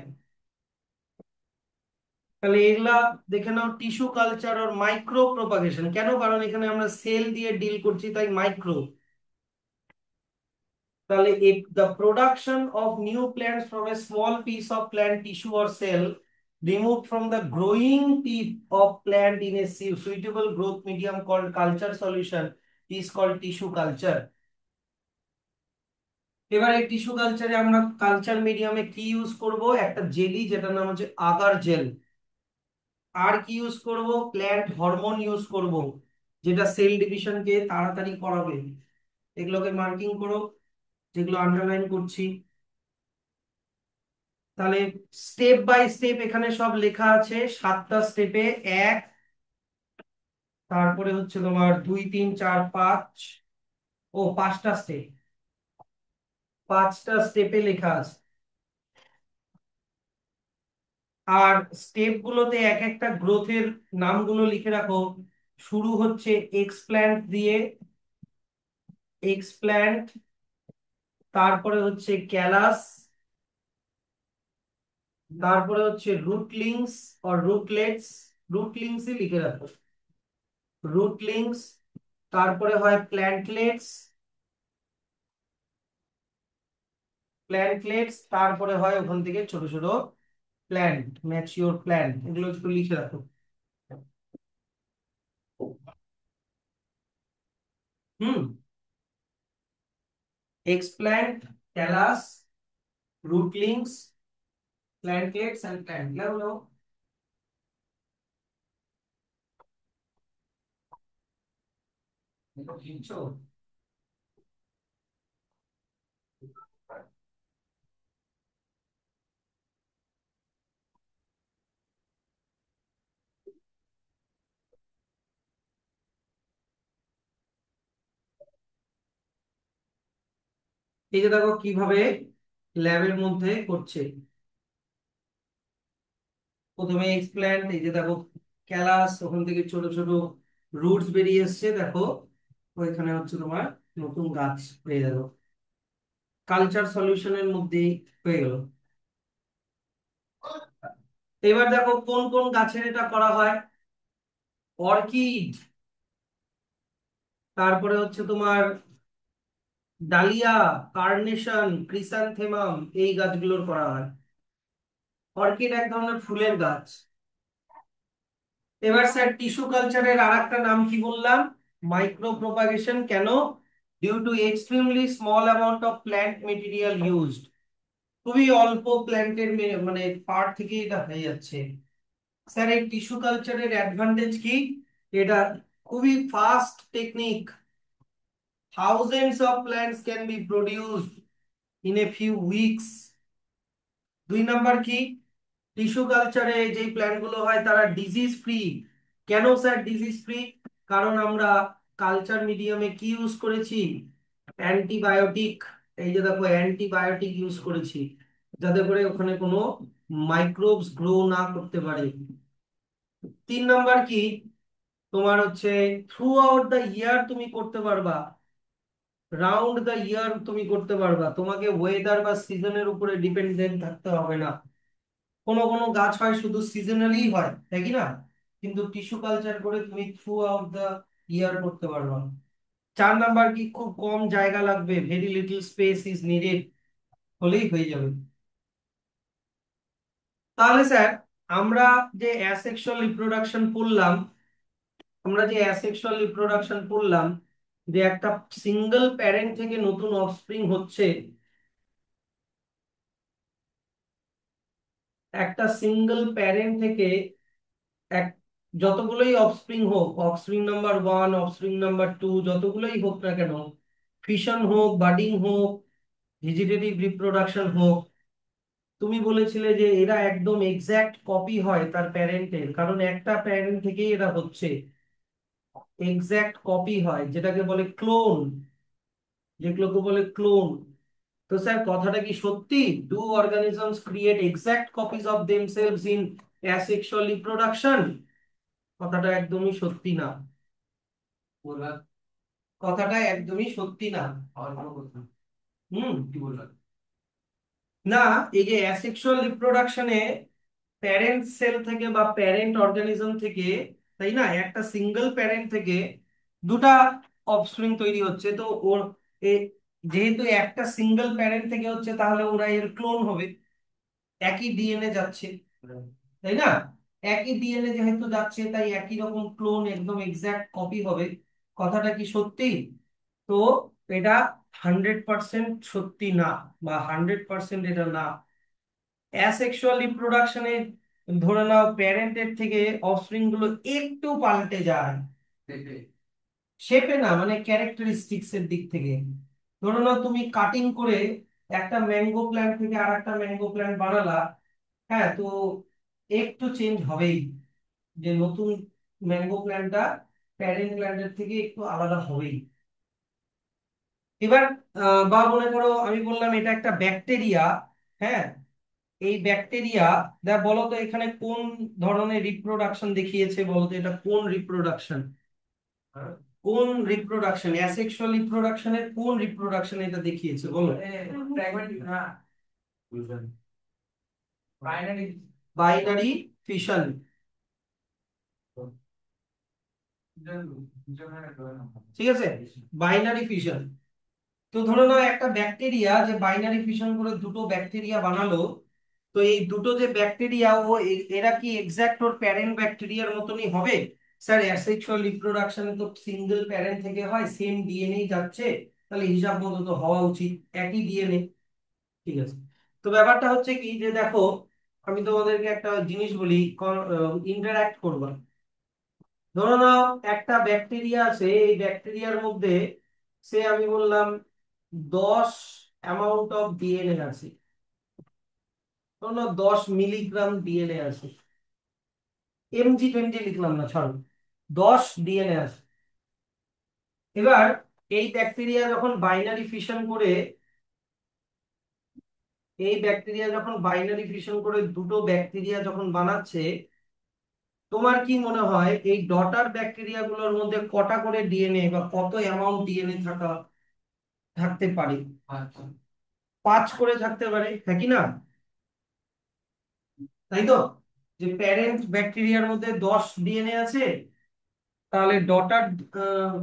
Speaker 1: তাহলে এগুলা দেখে নাও, টিস্যু কালচার আর মাইক্রো প্রোপাগেশন। কেন? কারণ এখানে আমরা সেল দিয়ে ডিল করছি, তাই মাইক্রো। তাহলে the production of new plants from a small piece of plant tissue or cell removed from the growing tip of plant in a suitable growth medium called culture solution is called tissue culture. এবার এই টিস্যু কালচারে আমরা কালচার মিডিয়ামে কি ইউজ করব? একটা জেলি যেটার নাম হচ্ছে আগার জেল। আর কি ইউজ করব? প্ল্যান্ট হরমোন ইউজ করব, যেটা সেল ডিভিশনকে তাড়াতাড়ি করাবে। এগুলোকে মার্কিং করো, যেগুলো আন্ডারলাইন করছি। তাহলে স্টেপ বাই স্টেপ এখানে সব লেখা আছে, 7টা স্টেপে। এক, তারপরে হচ্ছে তোমার 2 3 4 5, ও 5টা স্টেপ, 5টা স্টেপে লেখা আছে। আর স্টেপ গুলোতে এক একটা গ্রোথের নামগুলো লিখে রাখো। শুরু হচ্ছে এক্সপ্ল্যান্ট দিয়ে, এক্সপ্ল্যান্ট, তারপরে হচ্ছে ক্যালাস, তারপরে হচ্ছে রুটলিংস আর রুটলেটস, রুটলিংসই লিখে রাখো, রুটলিংস, তারপরে হয় প্ল্যান্টলেটস, প্ল্যান্টলেটস, তারপরে হয় ওখান থেকে ছোট ছোট প্ল্যান্ট, ম্যাচিওর প্ল্যান্ট, এগুলো একটু লিখে রাখো। হুম, এক্সপ্ল্যান্ট, ক্যালাস, রুটলিংস, প্ল্যান্টলেটস এন্ড প্ল্যান্ট, হলো। এটা লিখছো? এই যে দেখো কিভাবে ল্যাবের মধ্যে করছে। প্রথমে এক্সপ্ল্যান্ট, এই যে দেখো ক্যালাস, ওখান থেকে ছোট ছোট রুটস বেরিয়ে এসছে, দেখো ওইখানে হচ্ছে তোমার নতুন গাছ হয়ে গেল, কালচার সলিউশনের মধ্যেই হয়ে গেল। এবার দেখো কোন কোন গাছের এটা করা হয়। অর্কিড, তারপরে হচ্ছে তোমার ডালিয়া, কার্নেশন, ক্রিসান্থেমাম, এই গাছগুলোর করা হয়। অর্কিড এক ধরনের ফুলের গাছ। এবার স্যার টিস্যু কালচারের আর একটা নাম কি বললাম? Micropropagation. কেন? Due to extremely small amount of plant material used. খুবই অল্প প্ল্যান্টের মানে পার্ট থেকে এটা হয়ে যাচ্ছে। স্যার এই টিস্যু কালচারের অ্যাডভান্টেজ কি? এটা খুবই fast technique, thousands of plants can be produced in a few weeks. 2 number কি? টিস্যু কালচারে যে প্ল্যান্ট গুলো হয় তারা ডিজিজ ফ্রি। কেন স্যার ডিজিজ ফ্রি? কারণ আমরা কালচার মিডিয়ামে কি ইউজ করেছি? অ্যান্টিবায়োটিক। এই যে দেখো অ্যান্টিবায়োটিক ইউজ করেছি, যাতে করে ওখানে কোনো মাইক্রোবস গ্রো না করতে পারে। 3 নাম্বার কি? তোমার হচ্ছে থ্রু আউট দ্য ইয়ার তুমি করতে পারবা, রাউন্ড দ্য ইয়ার তুমি করতে পারবা, তোমাকে ওয়েদার বা সিজনের উপরে ডিপেন্ডেন্ট থাকতে হবে না। কোনো কোনো গাছ হয় শুধু সিজনালি হয়, তাই কি না? কিন্তু টিস্যু কালচার করে তুমি থ্রু আউট দা ইয়ার করতে পারবে। 4 নাম্বার কি? খুব কম জায়গা লাগবে, very little space is needed, হলেই হয়ে যাবে। তাহলে স্যার আমরা যে অ্যাসেক্সুয়াল রিপ্রোডাকশন পড়লাম, আমরা যে অ্যাসেক্সুয়াল রিপ্রোডাকশন পড়লাম, যে একটা সিঙ্গেল প্যারেন্ট থেকে নতুন অফস্প্রিং হচ্ছে, একটা সিঙ্গেল প্যারেন্ট থেকে এক যতগুলোই অফস্প্রিং হোক, অফস্প্রিং নাম্বার 1, অফস্প্রিং নাম্বার 2, যতগুলোই হোক না কেন, ফিশন হোক, বাডিং হোক, ভেজিটেটিভ রিপ্রোডাকশন হোক, তুমি বলেছিলে যে এরা একদম এক্সাক্ট কপি হয় তার প্যারেন্টের, কারণ একটা প্যারেন্ট থেকেই এরা হচ্ছে, এক্সাক্ট কপি হয়, যেটাকে বলে ক্লোন, যেগুলোকে বলে ক্লোন। তো স্যার কথাটা কি সত্যি? Do organisms create exact copies of themselves in asexual reproduction? কথাটা একদমই সত্যি না। বললাম, কথাটা একদমই সত্যি না। আর কোনো কথা? কি বললাম? না, এই যে অ্যাসেক্সুয়াল রিপ্রোডাকশনে প্যারেন্ট সেল থেকে বা প্যারেন্ট অর্গানিজম থেকে, তাই না, একটা সিঙ্গেল প্যারেন্ট থেকে দুটা অফস্প্রিং তৈরি হচ্ছে, তো ওর এ- যেহেতু একটা সিঙ্গেল প্যারেন্ট থেকে হচ্ছে, তাহলে ওরা এর ক্লোন হবে, একই ডিএনএ যাচ্ছে, তাই না? একই ডিএনএ যেহেতু যাচ্ছে, তাই একই রকম ক্লোন, একদম এক্সাক্ট কপি হবে। কথাটা কি সত্যি? তো এটা 100% সত্যি না, বা 100% এটা না। অ্যাসেক্সুয়াল রিপ্রোডাকশনে ধরে নাও প্যারেন্টের থেকে অফস্প্রিং গুলো একটু পাল্টে যায়, শেপে না, মানে ক্যারেক্টারিস্টিক্স এর দিক থেকে। ধরে নাও তুমি কাটিং করে একটা ম্যাঙ্গো প্ল্যান্ট থেকে আর একটা ম্যাঙ্গো প্ল্যান্ট বানালা, হ্যাঁ, তো একটু চেঞ্জ হবেই, যে নতুন ম্যাঙ্গো প্ল্যান্টটা প্যারেন্ট গ্ল্যান্ডের থেকে একটু আলাদা হবেই। এবার বা মনে করো আমি বললাম এটা একটা ব্যাকটেরিয়া। হ্যাঁ, এই ব্যাকটেরিয়া, বলো তো এখানে কোন ধরনের রিপ্রোডাকশন দেখিয়েছে, বলো তো এটা কোন রিপ্রোডাকশন? কোন রিপ্রোডাকশন, অ্যাসেক্সুয়াল রিপ্রোডাকশনের কোন রিপ্রোডাকশন এটা দেখিয়েছে বলো?
Speaker 2: ফ্র্যাগমেন্ট না, বাইনারি।
Speaker 1: Binary fission. ঠিক আছে, বাইনারি ফিশন। তো ধরে নাও একটা ব্যাকটেরিয়া যে বাইনারি ফিশন করে দুটো ব্যাকটেরিয়া বানালো। তো এই দুটো যে ব্যাকটেরিয়া এরা কি এক্সাক্ট ওর প্যারেন্ট ব্যাকটেরিয়ার মতনই হবে? স্যার অ্যাসেক্সুয়াল রিপ্রোডাকশনে তো সিঙ্গেল প্যারেন্ট থেকে হয়, সেম ডিএনএ যাচ্ছে, তাহলে হিসাব মতো তো হওয়া উচিত একই ডিএনএ। ঠিক আছে, তো ব্যাপারটা হচ্ছে কি যে দেখো, আমি তোমাদেরকে একটা জিনিস বলি, ইন্টারঅ্যাক্ট করবা। ধরো নাও একটা ব্যাকটেরিয়া আছে, এই ব্যাকটেরিয়ার মধ্যে সে আমি বললাম 10 অ্যামাউন্ট অফ ডিএনএ আছে, ধরো নাও 10 মিলিগ্রাম ডিএনএ আছে, mg20 লিখলাম না, ছাড়ো, 10 ডিএনএ আছে। এবার এই ব্যাকটেরিয়া যখন বাইনারি ফিশন করে, দুটো ব্যাকটেরিয়া যখন বানাচ্ছে, তোমার কি মনে হয় এই ডটার ব্যাকটেরিয়া গুলোর মধ্যে কটা করে ডিএনএ বা কত অ্যামাউন্ট ডিএনএ থাকতে পারে?
Speaker 2: আচ্ছা।
Speaker 1: 5 করে থাকতে পারে, হ্যাঁ কি না? তাই তো, যে প্যারেন্ট ব্যাকটেরিয়ার মধ্যে 10 ডিএনএ আছে, তাহলে ডটার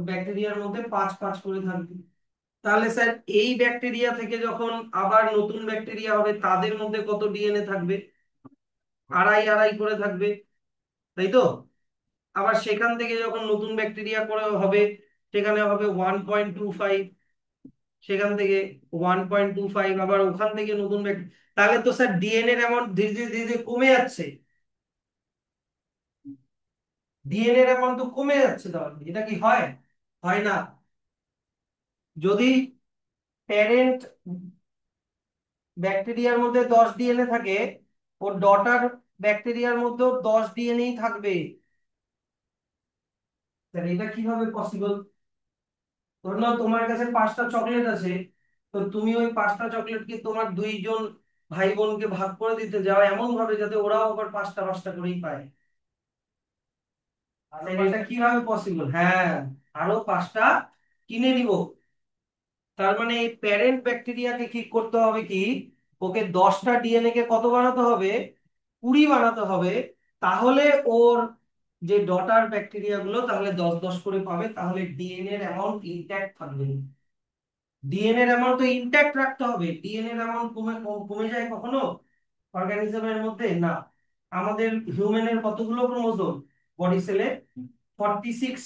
Speaker 1: ব্যাকটেরিয়ার মধ্যে 5 5 করে থাকবে। তাহলে স্যার এই ব্যাকটেরিয়া থেকে যখন আবার নতুন ব্যাকটেরিয়া হবে তাদের মধ্যে কত ডিএনএ থাকবে? আড়াই আড়াই করে থাকবে, তাই তো। আবার সেখান থেকে যখন নতুন ব্যাকটেরিয়া করে হবে, সেখানে হবে 1.25, সেখান থেকে 1.25, আবার ওখান থেকে নতুন ব্যাকটেরিয়া, তাহলে তো স্যার ডিএনএ এর অ্যামাউন্ট ধীরে ধীরে ধীরে ধীরে কমে যাচ্ছে। ডিএনএ এর অ্যামাউন্ট তো কমে যাচ্ছে, তাহলে এটা কি হয়? হয় না। যদি প্যারেন্ট ব্যাকটেরিয়ার মধ্যে 10 ডিএনএ থাকে, ও ডটার ব্যাকটেরিয়ার মধ্যেও 10 ডিএনএই থাকবে। তাহলে এটা কিভাবে পসিবল? ধরো নাও তোমার কাছে 5টা চকলেট আছে, তো তুমি ওই 5টা চকলেটকে তোমার 2 জন ভাই বোনকে ভাগ করে দিতে যাও এমন ভাবে যাতে ওরাও আবার 5টা 5টা করেই পায়। তাহলে এটা কিভাবে পসিবল? হ্যাঁ, আরো 5টা কিনে দিব। তার মানে এই প্যারেন্ট ব্যাকটেরিয়াকে কি করতে হবে, কি ওকে 10টা ডিএনএ কে কত বানাতে হবে? 20 বানাতে হবে। তাহলে ওর যে ডটার ব্যাকটেরিয়া গুলো তাহলে 10 10 করে পাবে, তাহলে ডিএনএ এর অ্যামাউন্ট ইনট্যাক্ট থাকবে। ডিএনএ এর অ্যামাউন্ট তো ইনট্যাক্ট রাখতে হবে, ডিএনএ এর অ্যামাউন্ট কমে যায় কখনো অর্গানিজমের মধ্যে? না। আমাদের হিউম্যানের কতগুলো ক্রোমোজোম বডি সেলে? 46।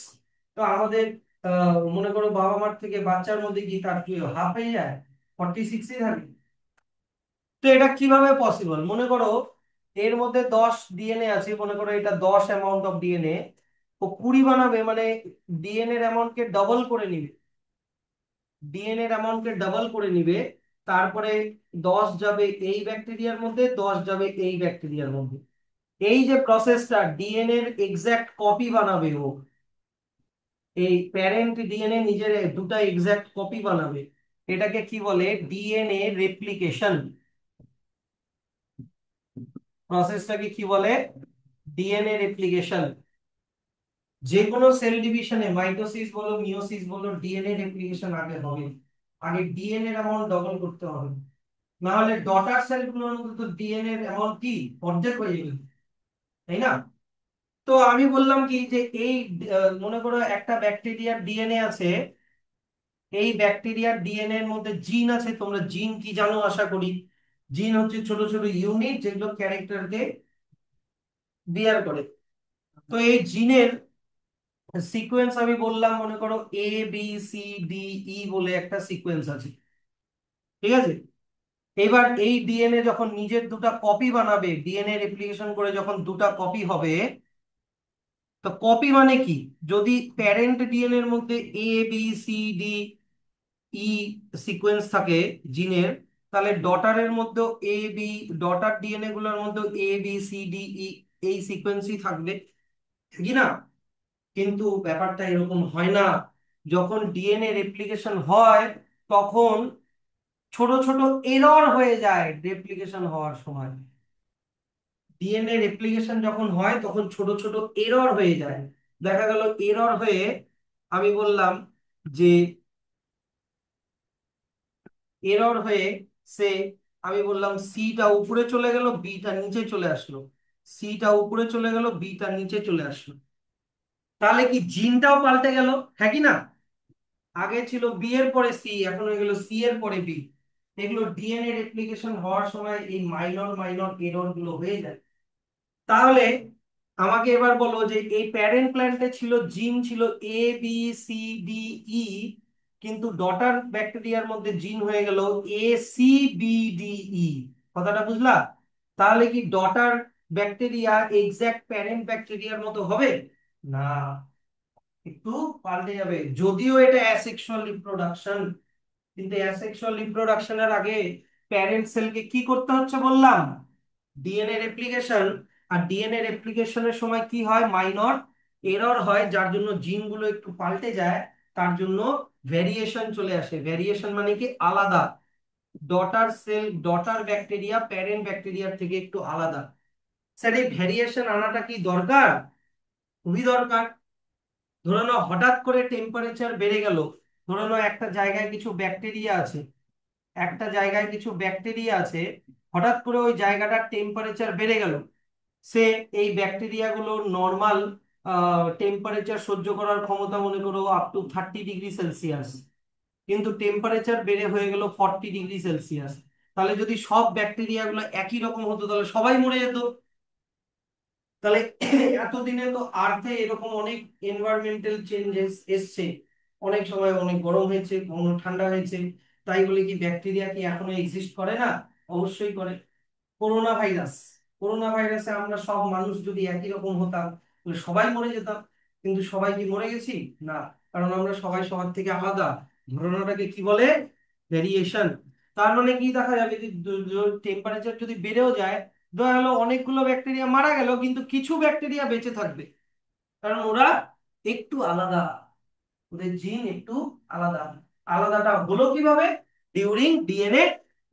Speaker 1: তো আমাদের মনে করো বাবা মার থেকে বাচ্চার মধ্যে কি তার কি হাফ হয়ে যায়? 46ই থাকে। তো এটা কিভাবে পসিবল? মনে করো এর মধ্যে 10 ডিএনএ আছে, মনে করো এটা 10 অ্যামাউন্ট অফ ডিএনএ, ও 20 বানাবে, মানে ডিএনএ এর অ্যামাউন্টকে ডবল করে নিবে, ডিএনএ এর অ্যামাউন্টকে ডাবল করে নিবে। তারপরে 10 যাবে এই ব্যাকটেরিয়ার মধ্যে, 10 যাবে এই ব্যাকটেরিয়ার মধ্যে। এই যে প্রসেসটা, ডিএনএ এর এক্সাক্ট কপি বানাবে ও, এই প্যারেন্ট ডিএনএ নিজের দুটো এক্সাক্ট কপি বানাবে। এটাকে কি বলে? DNA replication. প্রসেসটাকে কি বলে? DNA replication. যে কোনো সেল ডিভিশনে, মাইটোসিস বলো মিওসিস বলো, ডিএনএ রেপ্লিকেশন আগে হবে। আগে ডিএনএ এর অ্যামাউন্ট ডবল করতে হবে, না হলে ডটার সেলগুলোর মধ্যে তো ডিএনএ এর অ্যামাউন্ট কি অর্ধেক হয়ে যাবে, তাই না? তো আমি বললাম কি যে এই মনে করো একটা ব্যাকটেরিয়ার ডিএনএ আছে, এই ব্যাকটেরিয়ার ডিএনএ এর মধ্যে জিন আছে। তোমরা জিন কি জানো আশা করি? জিন হচ্ছে ছোট ছোট ইউনিট যেগুলো ক্যারেক্টারকে বিয়ার করে। তো এই জিনের সিকোয়েন্স আমি বললাম, মনে করো ABCDE বলে একটা সিকোয়েন্স আছে, ঠিক আছে। এবার এই ডিএনএ যখন নিজের দুটো কপি বানাবে, ডিএনএ রেপ্লিকেশন করে যখন দুটো কপি হবে, তো কপি মানে কি? যদি প্যারেন্ট ডিএনএ এর মধ্যে ABCDE সিকোয়েন্স থাকে জিনের, তাহলে ডটারের মধ্যেও ডটার ডিএনএ গুলোর মধ্যে ABCDE এই সিকোয়েন্সই থাকবে, কি না? কিন্তু ব্যাপারটা এরকম হয় না। যখন ডিএনএ রেপ্লিকেশন হয় তখন ছোট ছোট এরর হয়ে যায় রেপ্লিকেশন হওয়ার সময়। ডিএনএ রেপ্লিকেশন যখন হয় তখন ছোট ছোট এরর হয়ে যায়। দেখা গেল এরর হয়ে, আমি বললাম যে এরর হয়ে সে, আমি বললাম সিটা উপরে চলে গেল, বিটা নিচে চলে আসলো। সিটা উপরে চলে গেল, বিটা নিচে চলে আসলো। তাহলে কি জিনটাও পাল্টে গেল? হ্যাঁ কি না? আগে ছিল বি এর পরে সি, এখন হয়ে গেল সি এর পরে বি। এগুলো ডিএনএ রেপ্লিকেশন হওয়ার সময় এই মাইনর মাইনর এরর গুলো হয়ে যায়। তাহলে আমাকে এবার বলো যে এই প্যারেন্ট প্ল্যান্টে ছিল জিন ছিল A B C D E, কিন্তু ডটার ব্যাকটেরিয়ার মধ্যে জিন হয়ে গেল A C B D E. কথাটা বুঝলা? তাহলে কি ডটার ব্যাকটেরিয়া এক্সাক্ট প্যারেন্ট ব্যাকটেরিয়ার মতো হবে? না, একটু পাল্টে যাবে। যদিও এটা অ্যাসেক্সুয়াল রিপ্রোডাকশন, কিন্তু অ্যাসেক্সুয়াল রিপ্রোডাকশনের আগে প্যারেন্ট সেলকে কি করতে হচ্ছে বললাম? DNA replication. আর ডিএনএ রেপ্লিকেশনের সময় কি হয়? মাইনর এরর হয়, যার জন্য জিনগুলো একটু পাল্টে যায়। তার জন্য ভেরিয়েশন চলে আসে। ভেরিয়েশন মানে কি? আলাদা। Daughter cell, daughter bacteria parent ব্যাকটেরিয়ার থেকে একটু আলাদা। স্যার এই ভেরিয়েশন আনাটা কি দরকার? খুবই দরকার। ধরে নাও হঠাৎ করে টেম্পারেচার বেড়ে গেল। ধরে নাও একটা জায়গায় কিছু ব্যাকটেরিয়া আছে, একটা জায়গায় কিছু ব্যাকটেরিয়া আছে, হঠাৎ করে ওই জায়গাটার টেম্পারেচার বেড়ে গেল। সে এই ব্যাকটেরিয়াগুলো নর্মাল টেম্পারেচার সহ্য করার ক্ষমতা মনে করো আপ টু 30 ডিগ্রি সেলসিয়াস, কিন্তু টেম্পারেচার বেড়ে হয়ে গেল 40 ডিগ্রি সেলসিয়াস। তাহলে যদি সব ব্যাকটেরিয়া গুলো একই রকম হতো তাহলে সবাই মরে যেত। তাহলে এতদিনে তো আর্থে এরকম অনেক এনভায়রনমেন্টাল চেঞ্জেস এসছে। অনেক সময় অনেক গরম হয়েছে, কখনো ঠান্ডা হয়েছে। তাই বলে কি ব্যাকটেরিয়া কি এখনো এক্সিস্ট করে না? অবশ্যই করে। করোনা ভাইরাস, করোনা ভাইরাসে আমরা সব মানুষ যদি একই রকম হতাম তাহলে সবাই মরে যেতাম। কিন্তু সবাই কি মরে গেছি? না, কারণ আমরা সবাই সবার থেকে আলাদা। ঘটনাটাকে কি বলে? ভেরিয়েশন। তার মানে কি দেখা যাবে যে টেম্পারেচার যদি বেড়েও যায়, ধরা হলো অনেকগুলো ব্যাকটেরিয়া মারা গেল কিন্তু কিছু ব্যাকটেরিয়া বেঁচে থাকবে, কারণ ওরা একটু আলাদা, ওদের জিন একটু আলাদা। আলাদাটা হলো কিভাবে? During DNA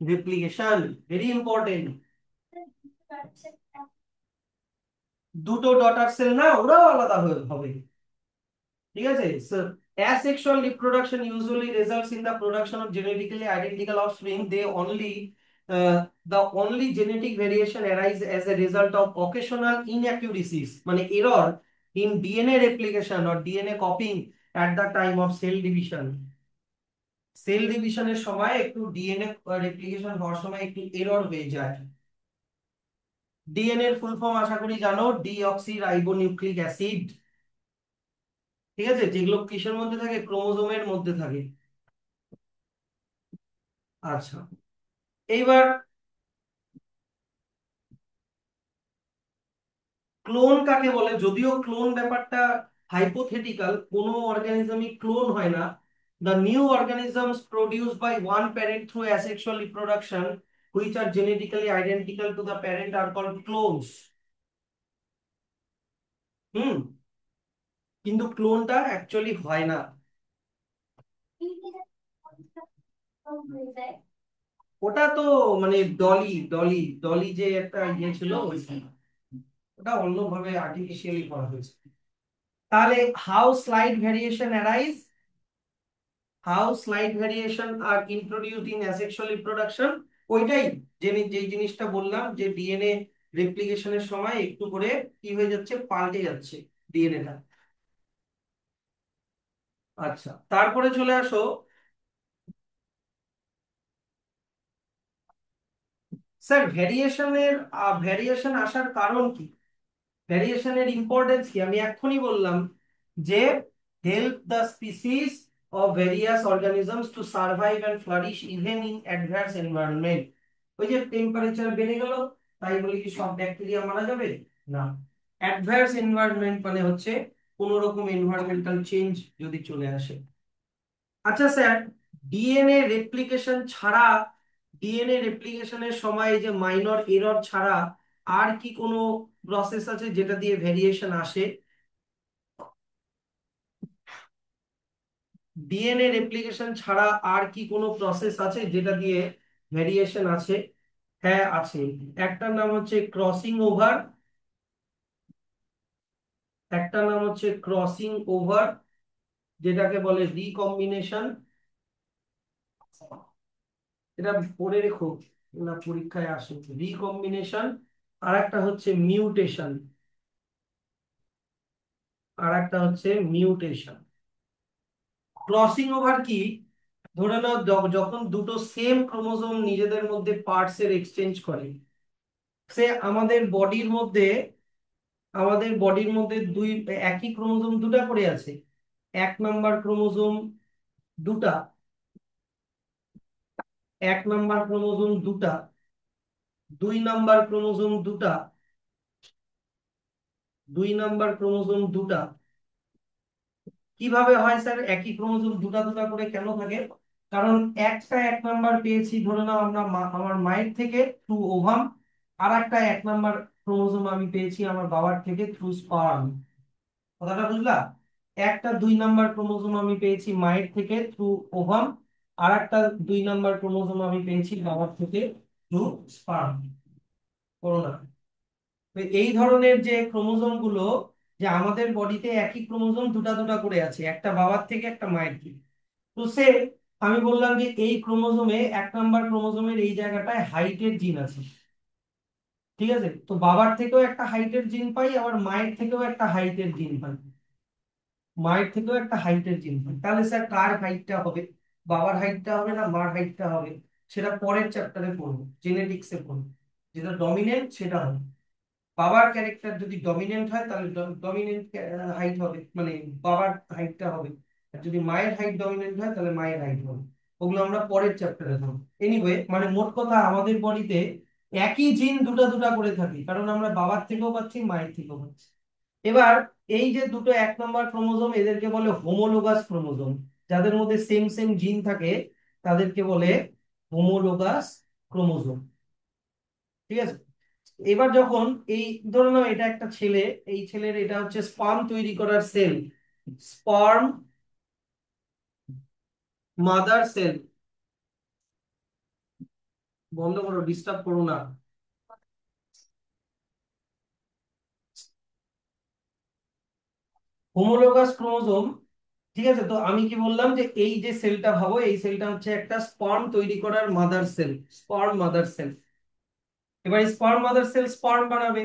Speaker 1: replication. Very important. দুটো ডটার সেল না, ওরাও আলাদা হবে। ঠিক আছে? So asexual reproduction usually results in the production of genetically identical offspring. The only genetic variation arise as a result of occasional inaccuracies, মানে error in DNA replication or DNA copying at the time of cell division. Cell ডিভিশনের সময় একটু ডিএনএ রেপ্লিকেশন হওয়ার সময় একটু এরর হয়ে যায়। ডিএনএ এর ফুল ফর্ম আশা করি জানো, ডিঅক্সি রাইবোনিউক্লিক অ্যাসিড। ঠিক আছে? যেগুলো কিসের মধ্যে থাকে? ক্রোমোজোমের মধ্যে থাকে। আচ্ছা, এইবার ক্লোন কাকে বলে? যদিও ক্লোন ব্যাপারটা হাইপোথেটিক্যাল, কোনো অর্গানিজমই ক্লোন হয় না। The new organisms produced by one parent through asexual reproduction, which are genetically identical to the parent, are called clones. হুম, কিন্তু ক্লোনটা অ্যাকচুয়ালি হয় না। ওটা তো মানে ডলি, ডলি ডলি যে একটা ইয়ে ছিল ওইখানে, ওটা অন্যভাবে আর্টিফিশিয়ালি করা হয়েছে। তাহলে how slight variation arise, how slight variation are introduced in asexual reproduction. ওইটাই, যেই জিনিসটা বললাম যে ডিএনএ রেপ্লিকেশনের সময় একটু করে কি হয়ে যাচ্ছে? পাল্টে যাচ্ছে ডিএনএটা। আচ্ছা, তারপরে চলে আসো। স্যার ভেরিয়েশন আসার কারণ কি? ভ্যারিয়েশনের ইম্পর্টেন্স কি? আমি এক্ষুনি বললাম যে help the species of various organisms to survive and flourish even in adverse environment. ওই যে টেম্পারেচার বেড়ে গেল, তাই বলে কি সব ব্যাকটেরিয়া মারা যাবে? না। অ্যাডভার্স এনভায়রনমেন্ট মানে হচ্ছে কোন রকম এনভায়রনমেন্টাল চেঞ্জ যদি চলে আসে। আচ্ছা স্যার, ডিএনএ রেপ্লিকেশন ছাড়া, ডিএনএ রেপ্লিকেশনের সময় এই যে মাইনর এরর ছাড়া আর কি কোনো প্রসেস আছে যেটা দিয়ে ভেরিয়েশন আসে? ডিএনএ রেপ্লিকেশন ছাড়া আর কি কোনো প্রসেস আছে যেটা দিয়ে ভেরিয়েশন আছে? হ্যাঁ আছে। একটার নাম হচ্ছে ক্রসিং ওভার, একটা নাম হচ্ছে ক্রসিং ওভার, যেটাকে বলে রিকম্বিনেশন। এটা পড়ে রেখো, না পরীক্ষায় আসে। রিকম্বিনেশন। আর একটা হচ্ছে মিউটেশন, আর একটা হচ্ছে মিউটেশন। ক্রসিং ওভার কি? ধরে নাও যখন দুটো সেম ক্রোমোজোম নিজেদের মধ্যে পার্টস এর এক্সচেঞ্জ করে। সে আমাদের বডির মধ্যে দুই একই ক্রোমোজোম দুটো করে আছে। এক নাম্বার ক্রোমোজোম দুটা, এক নাম্বার ক্রোমোজোম দুটা, দুই নাম্বার ক্রোমোজোম দুটা, দুই নাম্বার ক্রোমোজোম দুটা। কিভাবে হয় স্যার একই ক্রোমোজোম দুটা দুটা করে কেন থাকে? কারণ একটা এক নাম্বার পেয়েছি ধরে নাও আমরা আমার মায়ের থেকে থ্রু ওভাম, আর একটা এক নাম্বার ক্রোমোজোম আমি পেয়েছি আমার বাবার থেকে থ্রু স্পার্ম। কথাটা বুঝলা? একটা দুই নাম্বার ক্রোমোজোম আমি পেয়েছি মায়ের থেকে থ্রু ওভাম, আর একটা দুই নাম্বার ক্রোমোজোম আমি পেয়েছি বাবার থেকে থ্রু স্পার্ম। করোনা। তো এই ধরনের যে ক্রোমোজোম গুলো, যে আমাদের বডিতে একই ক্রোমোজোম দুটা দুটা করে আছে, একটা বাবার থেকে একটা মায়ের থেকে। তো সে আমি বললাম যে এই ক্রোমোজোমে এক নাম্বার ক্রোমোজোমের এই জায়গাটায় হাইটের জিন আছে। ঠিক আছে, তো বাবার থেকেও একটা হাইটের জিন পাই, আবার মায়ের থেকেও একটা হাইটের জিন পাই। মায়ের থেকেও একটা হাইটের জিন পাই, তাহলে স্যার কার হাইটটা হবে? বাবার হাইটটা হবে না মার হাইটটা হবে? সেটা পরের চ্যাপ্টারে পড়বো, জেনেটিক্সে পড়বো। যেটা ডমিনেন্ট সেটা হবে। বাবার ক্যারেক্টার যদি ডমিনেন্ট হয় তাহলে ডমিনেন্ট হাইট হবে, মানে বাবার হাইটটা হবে। আর যদি মায়ের হাইট ডমিনেন্ট হয় তাহলে মায়ের হাইট হবে। ওগুলো আমরা পরের চ্যাপ্টারে ধরবো। এনিওয়ে, মানে মোট কথা আমাদের বডিতে একই জিন দুটা দুটা করে থাকে, কারণ আমরা বাবার থেকেও পাচ্ছি মায়ের থেকেও পাচ্ছি। এবার এই যে দুটো এক নম্বর ক্রোমোজোম এদেরকে বলে হোমোলোগাস ক্রোমোজোম। যাদের মধ্যে সেম সেম জিন থাকে তাদেরকে বলে হোমোলোগাস ক্রোমোজোম। ঠিক আছে। এবার যখন এই ধরে নাও এটা একটা ছেলে, এই ছেলের এটা হচ্ছে স্পার্ম তৈরি করার সেল, স্পার্ম মাদার সেল। বন্ধ করো, ডিস্টার্ব করো না। Homologous chromosome. ঠিক আছে, তো আমি কি বললাম যে এই যে সেলটা ভাবো, এই সেলটা হচ্ছে একটা স্পার্ম তৈরি করার mother sell, sperm mother sell. এবার স্পার্ম মাদার সেল স্পার্ম বানাবে।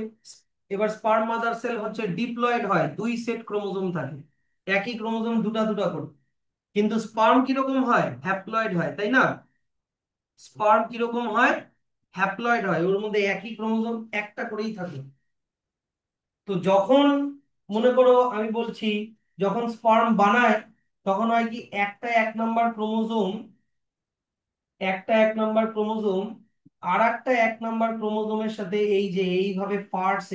Speaker 1: এবার স্পার্ম মাদার সেল হচ্ছে ডিপ্লয়েড হয়, দুই সেট ক্রোমোজোম থাকে, একই ক্রোমোজোম দুটা দুটা করে। কিন্তু স্পার্ম কিরকম হয়? হ্যাপ্লয়েড হয়, তাই না? স্পার্ম কিরকম হয়? হ্যাপ্লয়েড হয়, ওর মধ্যে একই ক্রোমোজোম একটা করেই থাকে। তো যখন মনে করো আমি বলছি, যখন স্পার্ম বানায় তখন হয় কি, একটা এক নাম্বার ক্রোমোজোম আর একটা এক নাম্বার ক্রোমোজোমের সাথে এই যে এইভাবে পার্টস।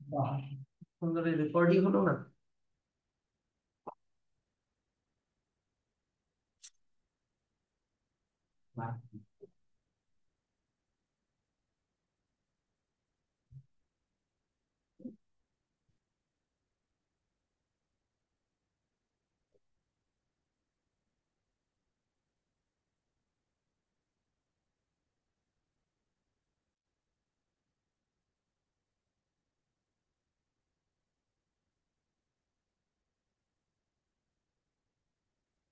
Speaker 1: বাহ, সুন্দর রেকর্ডই হলো না?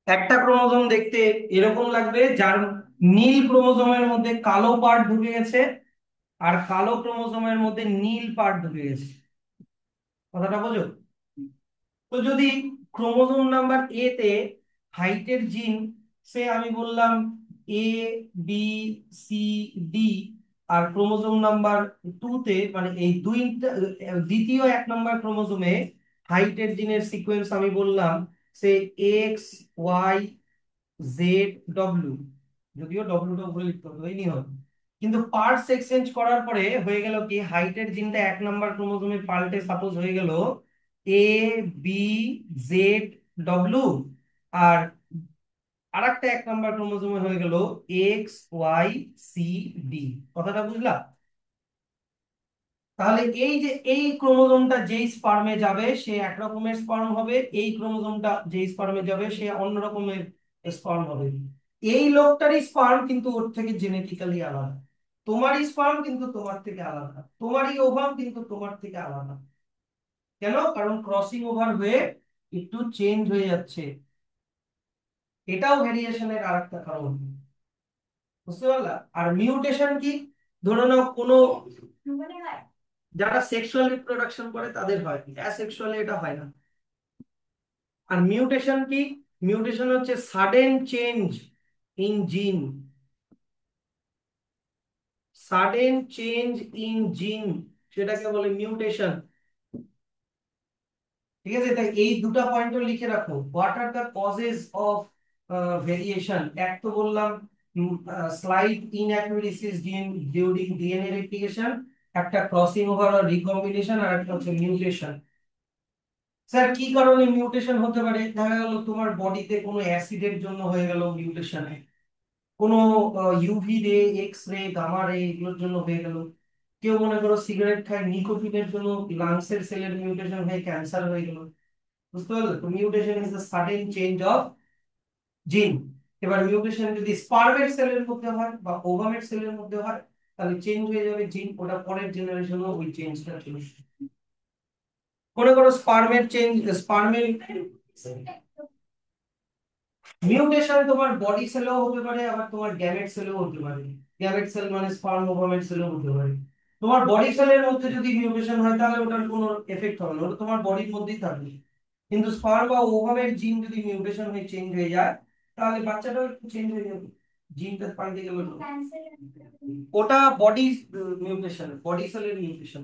Speaker 1: একটা ক্রোমোজোম দেখতে এরকম লাগবে, যার নীল ক্রোমোজোমের মধ্যে কালো পার্ট ঢুকে গেছে, আর কালো ক্রোমোজোমের মধ্যে নীল পার্ট ঢুকে গেছে। কথাটা বোঝো? তো যদি ক্রোমোজোম নাম্বার এ তে হাইটের জিন, সে আমি বললাম এ, বি, সি, ডি, আর ক্রোমোজোম নাম্বার টু তে মানে এই দ্বিতীয় এক নম্বর ক্রোমোজোমে হাইটের জিনের সিকোয়েন্স আমি বললাম সে এক্স, ওয়াই, জেড, ডব্লিউ। যদিও ডব্লিউটা উপরে লিখতে হবে, ওই নিয়ম। কিন্তু পার্টস এক্সচেঞ্জ করার পরে হয়ে গেল কি, হাইটের জিনটা এক নাম্বার ক্রোমোজোমে পাল্টে সাপোজ হয়ে গেল এ, বি, জেড, ডব্লিউ। আর আরেকটা এক নাম্বার ক্রোমোজোমে হয়ে গেল এক্স, ওয়াই, সি, ডি। কথাটা বুঝলা? তাহলে এই যে এই ক্রোমোজোমটা যেই স্পার্মে যাবে সে এক রকমের স্পার্ম হবে, এই ক্রোমোজোমটা যেই স্পার্মে যাবে সে অন্য রকমের স্পার্ম হবে। এই লোকটারই স্পার্ম কিন্তু ওর থেকে জেনেটিক্যালি আলাদা, তোমারই স্পার্ম কিন্তু তোমার থেকে আলাদা, তোমারই ওভাম কিন্তু তোমার থেকে আলাদা। কেন? কারণ ক্রসিং ওভার হয়ে একটু চেঞ্জ হয়ে যাচ্ছে। এটাও ভেরিয়েশনের আরেকটা কারণ, বুঝতে পারলা? আর মিউটেশন কি? ধরে নাও কোনো, যারা সেক্সুয়াল রিপ্রোডাকশন করে তাদের হয়, অ্যাসেক্সুয়ালি এটা হয় না। আর মিউটেশন কি? মিউটেশন হচ্ছে সাডেন চেঞ্জ ইন জিন, সাডেন চেঞ্জ ইন জিন, সেটাকে বলে মিউটেশন। ঠিক আছে, তাই এই দুটো পয়েন্টও লিখে রাখো। What are the causes of variation? এক তো বললাম স্লাইড ইনঅ্যাকুরেসিস ডিউরিং ডিএনএ রেপ্লিকেশন, একটা ক্রসিং ওভার আর রিকম্বিনেশন, আর একটা হচ্ছে মিউটেশন। স্যার কি কারণে মিউটেশন হতে পারে? দেখা গেল তোমার বডিতে কোনো অ্যাসিডের জন্য হয়ে গেল মিউটেশন, কোনো ইউভি রে, এক্স রে, গামা রে, এগুলোর জন্য হয়ে গেল। কেউ মনে করো সিগারেট খায়, নিকোটিনের জন্য লাংসের সেলের মিউটেশন হয়ে ক্যান্সার হয়ে গেল। বুঝতে পারলে তো? Mutation is the sudden change of জিন। এবার মিউটেশন যদি স্পার্মের সেলের মধ্যে হয় বা ওভামের সেলের মধ্যে হয়, তাহলে চেঞ্জ হয়ে যাবে জিন, ওটা পরের জেনারেশনে ওই চেঞ্জটা চলে আসবে। মনে করো স্পার্মের চেঞ্জ, স্পার্মের মিউটেশন তোমার বডি সেলেও হতে পারে, আবার তোমার গ্যামেট সেলেও হতে পারে। গ্যামেট সেল মানে স্পার্ম ওভামেট সেলেও হতে পারে। তোমার বডি সেলের মধ্যে যদি মিউটেশন হয় তাহলে ওটার কোনো এফেক্ট হবে না, ওটা তোমার বডির মধ্যেই থাকবে। কিন্তু স্পার্ম বা ওভামের জিন যদি মিউটেশন হয়ে চেঞ্জ হয়ে যায়, তাহলে বাচ্চাটাও একটু চেঞ্জ হয়ে যাবে, জিনটা পাল্টে গেল তো। ওটা বডি মিউটেশন, বডি সেলের মিউটেশন।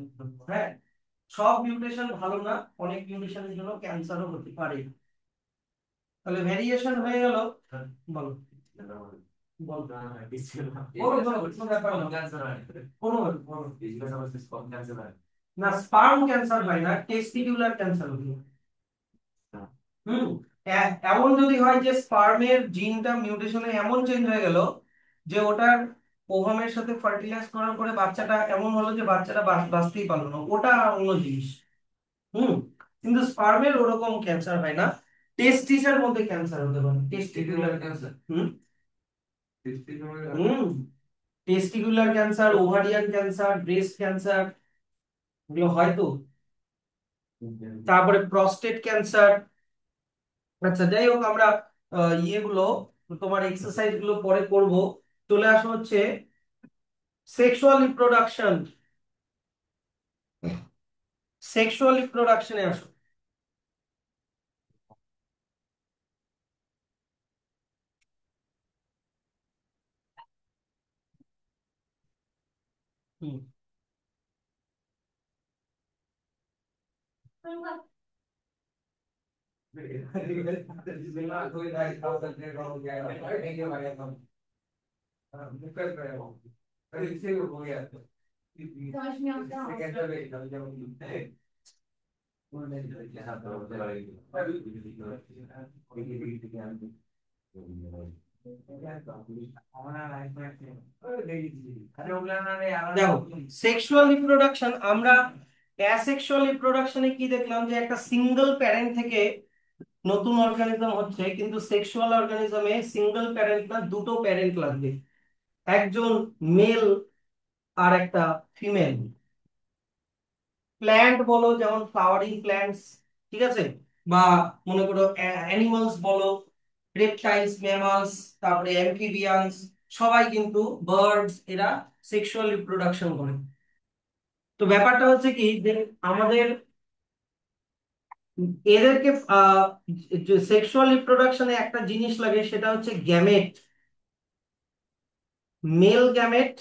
Speaker 1: হ্যাঁ, সব মিউটেশন ভালো না, অনেক মিউটেশনের জন্য ক্যান্সারও হতে পারে। তাহলে ভেরিয়েশন হয়ে গেল। বলো, বল। বলো, বলো, কোনো ব্যাপার না। না, স্পার্ম ক্যান্সার হয় না, টেস্টিকুলার ক্যান্সার হবে। হুম। এমন যদি হয় যে স্পার্মের জিনটা মিউটেশনে এমন চেঞ্জ হয়ে গেল যে ওটার ওভামের সাথে ফার্টিলাইজ করার পরে বাচ্চাটা এমন হলো যে বাচ্চাটা বাঁচতেই পারলো না, ওটা অন্য জিনিস। হুম। কিন্তু স্পার্মের ওরকম ক্যান্সার হয় না। টেস্টিসের মধ্যে ক্যান্সার হতে পারে, টেস্টিকুলার ক্যান্সার। হুম। হুম। Testicular cancer, ovarian cancer, breast cancer, এগুলো হয় তো। তারপরে প্রস্টেট ক্যান্সার। আচ্ছা, যাই হোক, আমরা ইয়েগুলো, তোমার এক্সারসাইজ গুলো পরে করব। চলে আসো হচ্ছে সেক্সুয়াল রিপ্রোডাকশন, সেক্সুয়াল রিপ্রোডাকশনে আসো। হুম। দেখো, সেক্সুয়াল রিপ্রোডাকশন, আমরা অ্যাসেক্সুয়াল রিপ্রোডাকশনে কি দেখলাম, যে একটা সিঙ্গেল প্যারেন্ট থেকে নতুন অর্গানিজম হচ্ছে, কিন্তু সেক্সুয়াল অর্গানিজমে সিঙ্গেল প্যারেন্ট না, দুটো প্যারেন্ট লাগবে, একজন মেল আর একটা ফিমেল। প্ল্যান্ট বলো, যেমন ফ্লাওয়ারিং প্ল্যান্টস, ঠিক আছে, বা মনে করো অ্যানিমালস বলো, রেপটাইলস, ম্যামালস, তারপরে অ্যাম্ফিবিয়ানস, সবাই কিন্তু, বার্ডস, এরা সেক্সুয়াল রিপ্রোডাকশন করে। তো ব্যাপারটা হচ্ছে কি, যে আমাদের এদেরকে সেক্সুয়াল রিপ্রোডাকশনে একটা জিনিস লাগে, সেটা হচ্ছে গ্যামেট, মেল গ্যামেট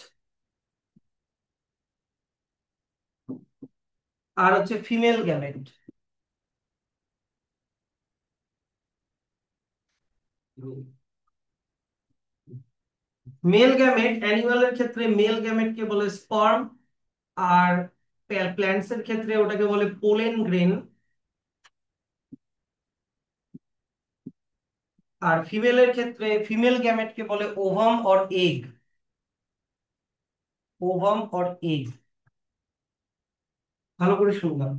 Speaker 1: আর হচ্ছে ফিমেল গ্যামেট। মেল গ্যামেট অ্যানিমালের ক্ষেত্রে মেল গ্যামেটকে বলে স্পার্ম, আর প্ল্যান্টস এর ক্ষেত্রে ওটাকে বলে পোলেন গ্রেন, আর ফিমেলের ক্ষেত্রে ফিমেল গ্যামেটকে বলে ovum or egg, ovum or egg. ভালো করে শুনলাম।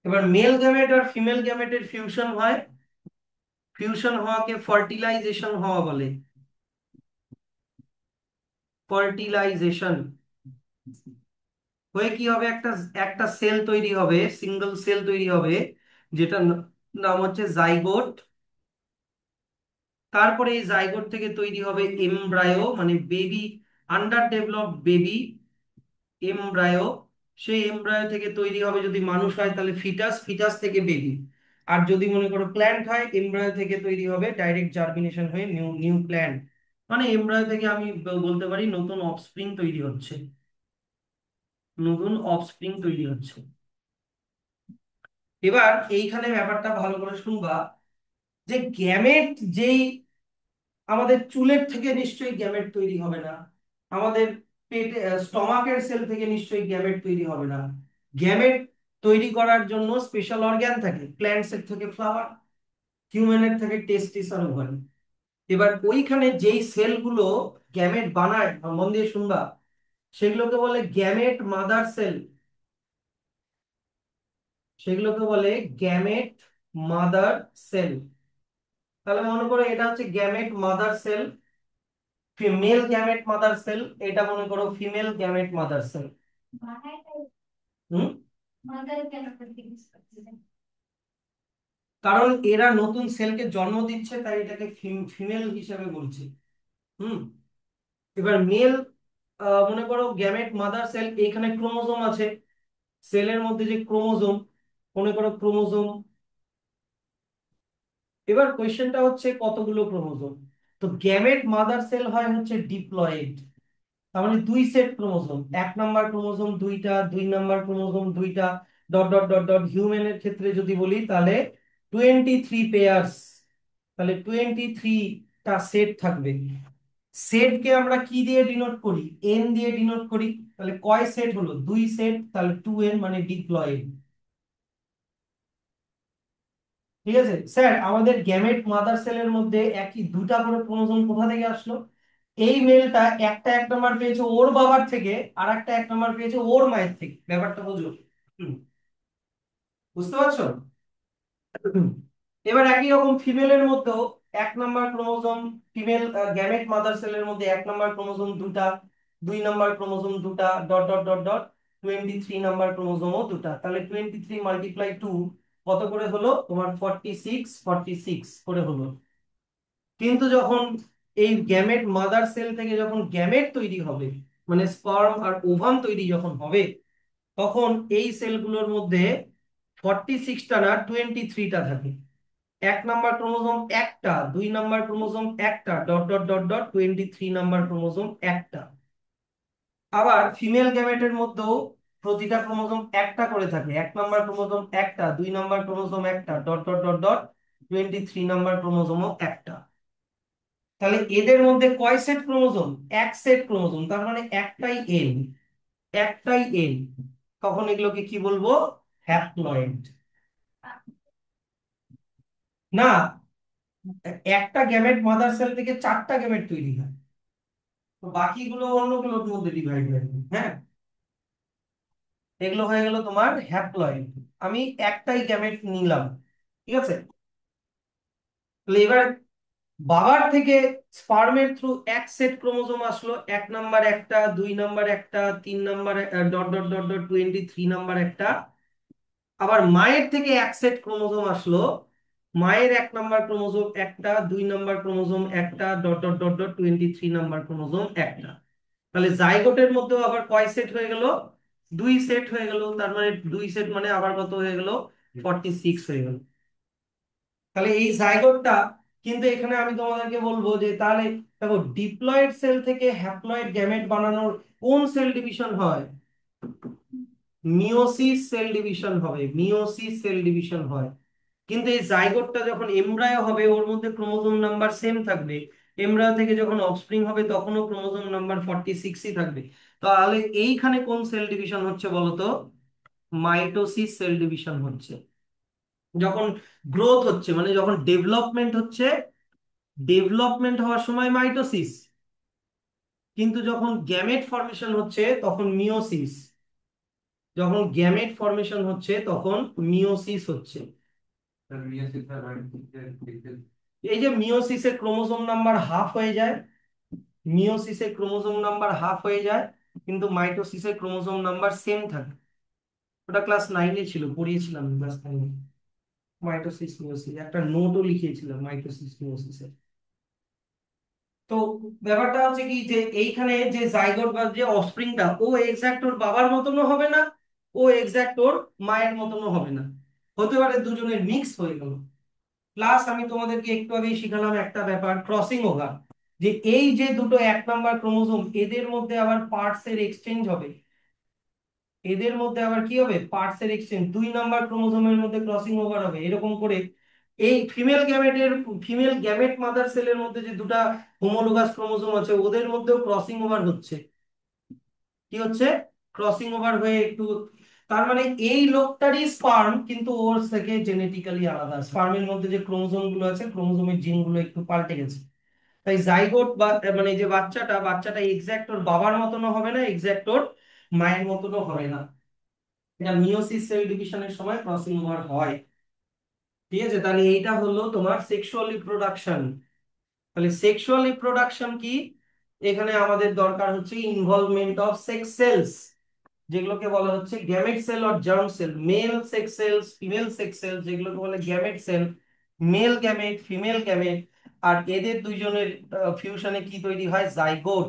Speaker 1: এবার মেল গ্যামেট আর ফিমেল গ্যামেটের ফিউশন হয়, ফিউশন হওয়াকে ফার্টিলাইজেশন হওয়া বলে। ফার্টিলাইজেশন হয়ে কি হবে, একটা একটা সেল তৈরি হবে, সিঙ্গেল সেল তৈরি হবে, যেটা নাম হচ্ছে জাইগোট। তারপরে এই জাইগোট থেকে তৈরি হবে এমব্রায়ো, মানে baby, under developed baby, embryo. সেই এমব্রায়ো থেকে তৈরি হবে, যদি মানুষ হয় তাহলে ফিটাস, ফিটাস থেকে বেবি। আর যদি মনে করো প্ল্যান্ট হয়, এমব্রায়ো থেকে তৈরি হবে ডাইরেক্ট জার্মিনেশন হয়ে নিউ নিউ প্ল্যান্ট। মানে এমব্রায়ো থেকে আমি বলতে পারি নতুন অফস্প্রিং তৈরি হচ্ছে, নতুন অফস্প্রিং তৈরি হচ্ছে। এবার এইখানে ব্যাপারটা ভালো করে শুনবা, যে গ্যামেট যেই, আমাদের চুলের থেকে নিশ্চয়ই গ্যামেট তৈরি হবে না, আমাদের পেটে স্টমাকের সেল থেকে নিশ্চয়ই গ্যামেট তৈরি হবে না। গ্যামেট তৈরি করার জন্য স্পেশাল অর্গ্যান থাকে, প্ল্যান্টসের থেকে ফ্লাওয়ার, হিউম্যানের থেকে টেস্টিস আর ওভারি। এবার ওইখানে যেই সেলগুলো গ্যামেট বানায়, মন দিয়ে শুনবা, সেগুলোকে বলে গ্যামেট মাদার সেল, সেগুলোকে বলে গ্যামেট মাদার সেল। তাহলে মনে করো এটা হচ্ছে gamete mother cell, male gamete mother cell, এটা মনে করো ফিমেল গ্যামেট মাদার সেল। হুম, কারণ এরা নতুন সেলকে জন্ম দিচ্ছে, তাই এটাকে ফিমেল হিসেবে বলছে। হুম। এবার মেল, মনে করো গ্যামেট মাদার সেল, এখানে ক্রোমোজোম আছে, সেলের মধ্যে যে ক্রোমোজোম, মনে করো ক্রোমোজোম। এবার কোয়েশ্চেনটা হচ্ছে কতগুলো ক্রোমোজোম। তো গ্যামেট মাদার সেল হয় হচ্ছে ডিপ্লয়েড, তার মানে দুই সেট ক্রোমোজোম, এক নাম্বার ক্রোমোজোম দুইটা, দুই নাম্বার ক্রোমোজোম দুইটা, ডট ডট ডট ডট। হিউম্যানের ক্ষেত্রে যদি বলি তাহলে 23 পেয়ার্স, তাহলে 23টা সেট থাকবে। সেটকে আমরা কি দিয়ে ডিনোট করি, এন দিয়ে ডিনোট করি। তাহলে কয় সেট হলো, দুই সেট, তাহলে 2n মানে ডিপ্লয়েড। ঠিক আছে স্যার, আমাদের গ্যামেট মাদার সেলের মধ্যে একই দুটা করে ক্রোমোজোম কোথা থেকে আসলো? এই মেলটা একটা এক নাম্বার পেয়েছে ওর বাবার থেকে, আর একটা এক নাম্বার পেয়েছে ওর মায়ের থেকে। ব্যাপারটা বুঝো। হুম, বুঝতে পারছো? হুম। এবার একই রকম ফিমেলের মধ্যেও এক number chromosome, female gamete mother সেলের মধ্যে এক নাম্বার ক্রোমোজোম দুটা, দুই নাম্বার ক্রোমোজোম দুটা, dot dot dot dot, 23 number ক্রোমোজোমও দুটা। তাহলে 23 × 2 কত করে হলো তোমার? 46, 46 করে হলো। কিন্তু যখন এই গ্যামেট মাদার সেল থেকে যখন গ্যামেট তৈরি হবে, মানে স্পার্ম আর ওভাম তৈরি যখন হবে, তখন এই সেলগুলোর মধ্যে 46টা না 23টা থাকে। এক নাম্বার ক্রোমোজোম একটা, দুই নাম্বার ক্রোমোজোম একটা, dot dot dot dot, 23 number chromosome একটা। আবার ফিমেল গ্যামেটের মধ্যেও প্রতিটা ক্রোমোজোম একটা করে থাকে, এক নাম্বার ক্রোমোজোম একটা, দুই নাম্বার ক্রোমোজোম একটা, dot dot dot dot, 23 number ক্রোমোজোমও একটা। তাহলে এদের মধ্যে কয় সেট ক্রোমোজোম? এক সেট ক্রোমোজোম, তার মানে একটাই এন, একটাই এন। তখন এগুলোকে কি বলবো? হ্যাপ্লয়েড। না, একটা গ্যামেট মাদার সেল থেকে চারটা গ্যামেট তৈরি হয়, তো বাকিগুলো অন্যগুলোর মধ্যে ডিভাইড হয়ে যায়। হ্যাঁ, এগুলো হয়ে গেল তোমার হ্যাপ্লয়েড। আমি একটাই গ্যামেট নিলাম, ঠিক আছে। তাহলে এবার বাবার থেকে স্পার্মের থ্রু এক সেট ক্রোমোজোম আসলো, এক নাম্বার একটা, দুই নাম্বার একটা, তিন number dot dot dot dot, 23 number একটা। আবার মায়ের থেকে এক সেট ক্রোমোজোম আসলো, মায়ের এক নাম্বার ক্রোমোজোম একটা, দুই নাম্বার ক্রোমোজোম একটা, dot dot dot dot, 23 number chromosome একটা। তাহলে জাইগোটের মধ্যেও আবার কয় সেট হয়ে গেল? দুই সেট হয়ে গেল, তার মানে দুই সেট মানে আবার কত হয়ে গেল? 46 হয়ে গেল। তাহলে এই জাইগোটটা, কিন্তু এখানে আমি তোমাদেরকে বলবো যে তাহলে দেখো, ডিপ্লয়েড সেল থেকে হ্যাপ্লয়েড গ্যামেট বানানোর কোন সেল ডিভিশন হয়? মিওসিস সেল ডিভিশন হবে, মিওসিস সেল ডিভিশন হয়। কিন্তু এই জাইগোটটা যখন এমব্রায়ো হবে, ওর মধ্যে ক্রোমোজোম নাম্বার সেম থাকবে। এমব্রায়ো থেকে যখন অফস্প্রিং হবে তখনও ক্রোমোজোম নাম্বার 46ই থাকবে। তাহলে এইখানে কোন সেল ডিভিশন হচ্ছে বলতো? মাইটোসিস সেল ডিভিশন হচ্ছে। যখন গ্রোথ হচ্ছে, মানে যখন ডেভেলপমেন্ট হচ্ছে, ডেভেলপমেন্ট হওয়ার সময় মাইটোসিস, কিন্তু যখন গ্যামেট ফর্মেশন হচ্ছে তখন মিওসিস। যখন গ্যামেট ফর্মেশন হচ্ছে তখন মিওসিস হচ্ছে। এই যে মিওসিসে ক্রোমোসোম নাম্বার হাফ হয়ে যায়, মিওসিসে ক্রোমোসোম নাম্বার হাফ হয়ে যায়, কিন্তু মাইটোসিসে ক্রোমোসোম নাম্বার সেম থাকে। ওটা ক্লাস 9-এ ছিল, পড়িয়েছিলাম ক্লাস 9-এ। মাইটোসিস মিওসিস একটা নোটও লিখিয়েছিলাম মাইটোসিস মিওসিসের। তো ব্যাপারটা হচ্ছে কি যে এইখানে যে জাইগোট বা যে অফস্প্রিংটা, ও এক্সাক্ট ওর বাবার মতনও হবে না, ও এক্সাক্ট ওর মায়ের মতনও হবে না, হতে পারে দুজনের মিক্স হয়ে গেল। প্লাস আমি তোমাদেরকে একটু আগেই শিখালাম একটা ব্যাপার, ক্রসিং ওভার, যে এই যে দুটো 1 নাম্বার ক্রোমোসোম এদের মধ্যে আবার পার্টস এর এক্সচেঞ্জ হবে, এদের মধ্যে আবার কি হবে, পার্টস এর এক্সচেঞ্জ, 2 নাম্বার ক্রোমোসোমের মধ্যে ক্রসিং ওভার হবে, এরকম করে এই ফিমেল গ্যামেট মাদার সেলের মধ্যে যে দুটো হোমোলোগাস ক্রোমোসোম আছে ওদের মধ্যেও ক্রসিং ওভার হচ্ছে। কি হচ্ছে, ক্রসিং ওভার হয়ে একটু, তার মানে এই লোকটারই স্পার্ম কিন্তু ওর থেকে জেনেটিক্যালি আলাদা, স্পার্মের মধ্যে যে ক্রোমোসোম গুলো আছে ক্রোমোসোমের জিন গুলো একটু পাল্টে গেছে। তাই জাইগোট বা মানে যে বাচ্চাটা এক্সাক্ট ওর বাবার মতনও হবে না, এক্সাক্ট ওর মায়ের মতনও হবে না। এটা মিওসিস সেল ডিভিশনের সময় ক্রসিং ওভার হয়। ঠিক আছে, তাহলে এইটা হলো তোমার সেক্সুয়াল রিপ্রোডাকশন। তাহলে সেক্সুয়াল রিপ্রোডাকশন কি, এখানে আমাদের দরকার হচ্ছে ইনভলভমেন্ট অফ সেক্স সেলস, যেগুলোকে বলা হচ্ছে gamete cell or germ cell, male sex cells, female sex cell, যেগুলোকে বলে gamete cell, male gamete, female gamete, আর এদের দুইজনের ফিউশনে কি তৈরি হয়, জাইগোট।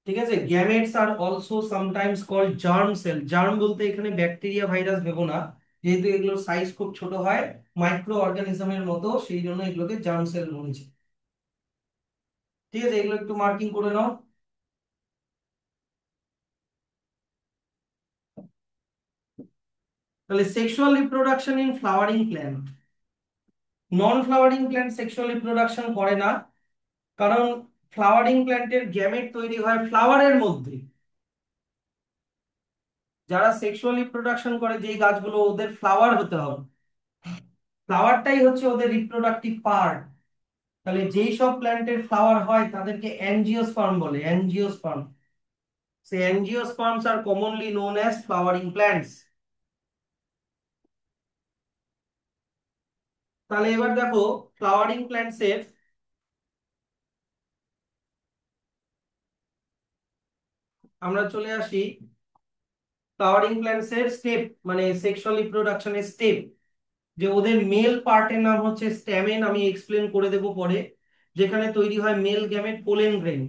Speaker 1: ঠিক আছে, gametes are also sometimes called germ cell. Germ বলতে এখানে ব্যাকটেরিয়া ভাইরাস ভেবো না, যেহেতু এগুলোর সাইজ খুব ছোট হয়, মাইক্রো অর্গানিজমের মতো, সেই জন্য এগুলোকে জার্ম সেল বলেছে। ঠিক আছে, এগুলো একটু মার্কিং করে নাও। তাহলে sexual reproduction in flowering plant, non flowering plant sexual reproduction করে না, কারণ ফ্লাওয়ারিং প্ল্যান্টের গ্যামেট তৈরি হয় ফ্লাওয়ারের মধ্যে। যারা সেক্সুয়াল রিপ্রোডাকশন করে যেই গাছগুলো, ওদের ফ্লাওয়ার হতে হবে, ফ্লাওয়ারটাই হচ্ছে ওদের রিপ্রোডাক্টিভ পার্ট। তাহলে যেই সব প্ল্যান্টের ফ্লাওয়ার হয় তাদেরকে অ্যাঞ্জিওস্পার্ম বলে, অ্যাঞ্জিওস্পার্ম। সেই angiosperms are commonly known as flowering plants. তাহলে এবার দেখো ফ্লাওয়ারিং প্ল্যান্টস এর, আমরা চলে আসি ফ্লাওয়ারিং প্ল্যান্টস এর স্টেপ, মানে সেক্সুয়াল রিপ্রোডাকশনের স্টেপ, যে ওদের মেল পার্টের নাম হচ্ছে স্ট্যামেন, আমি এক্সপ্লেন করে দেব পরে, যেখানে তৈরি হয় মেল গ্যামেট পোলেন গ্রেন।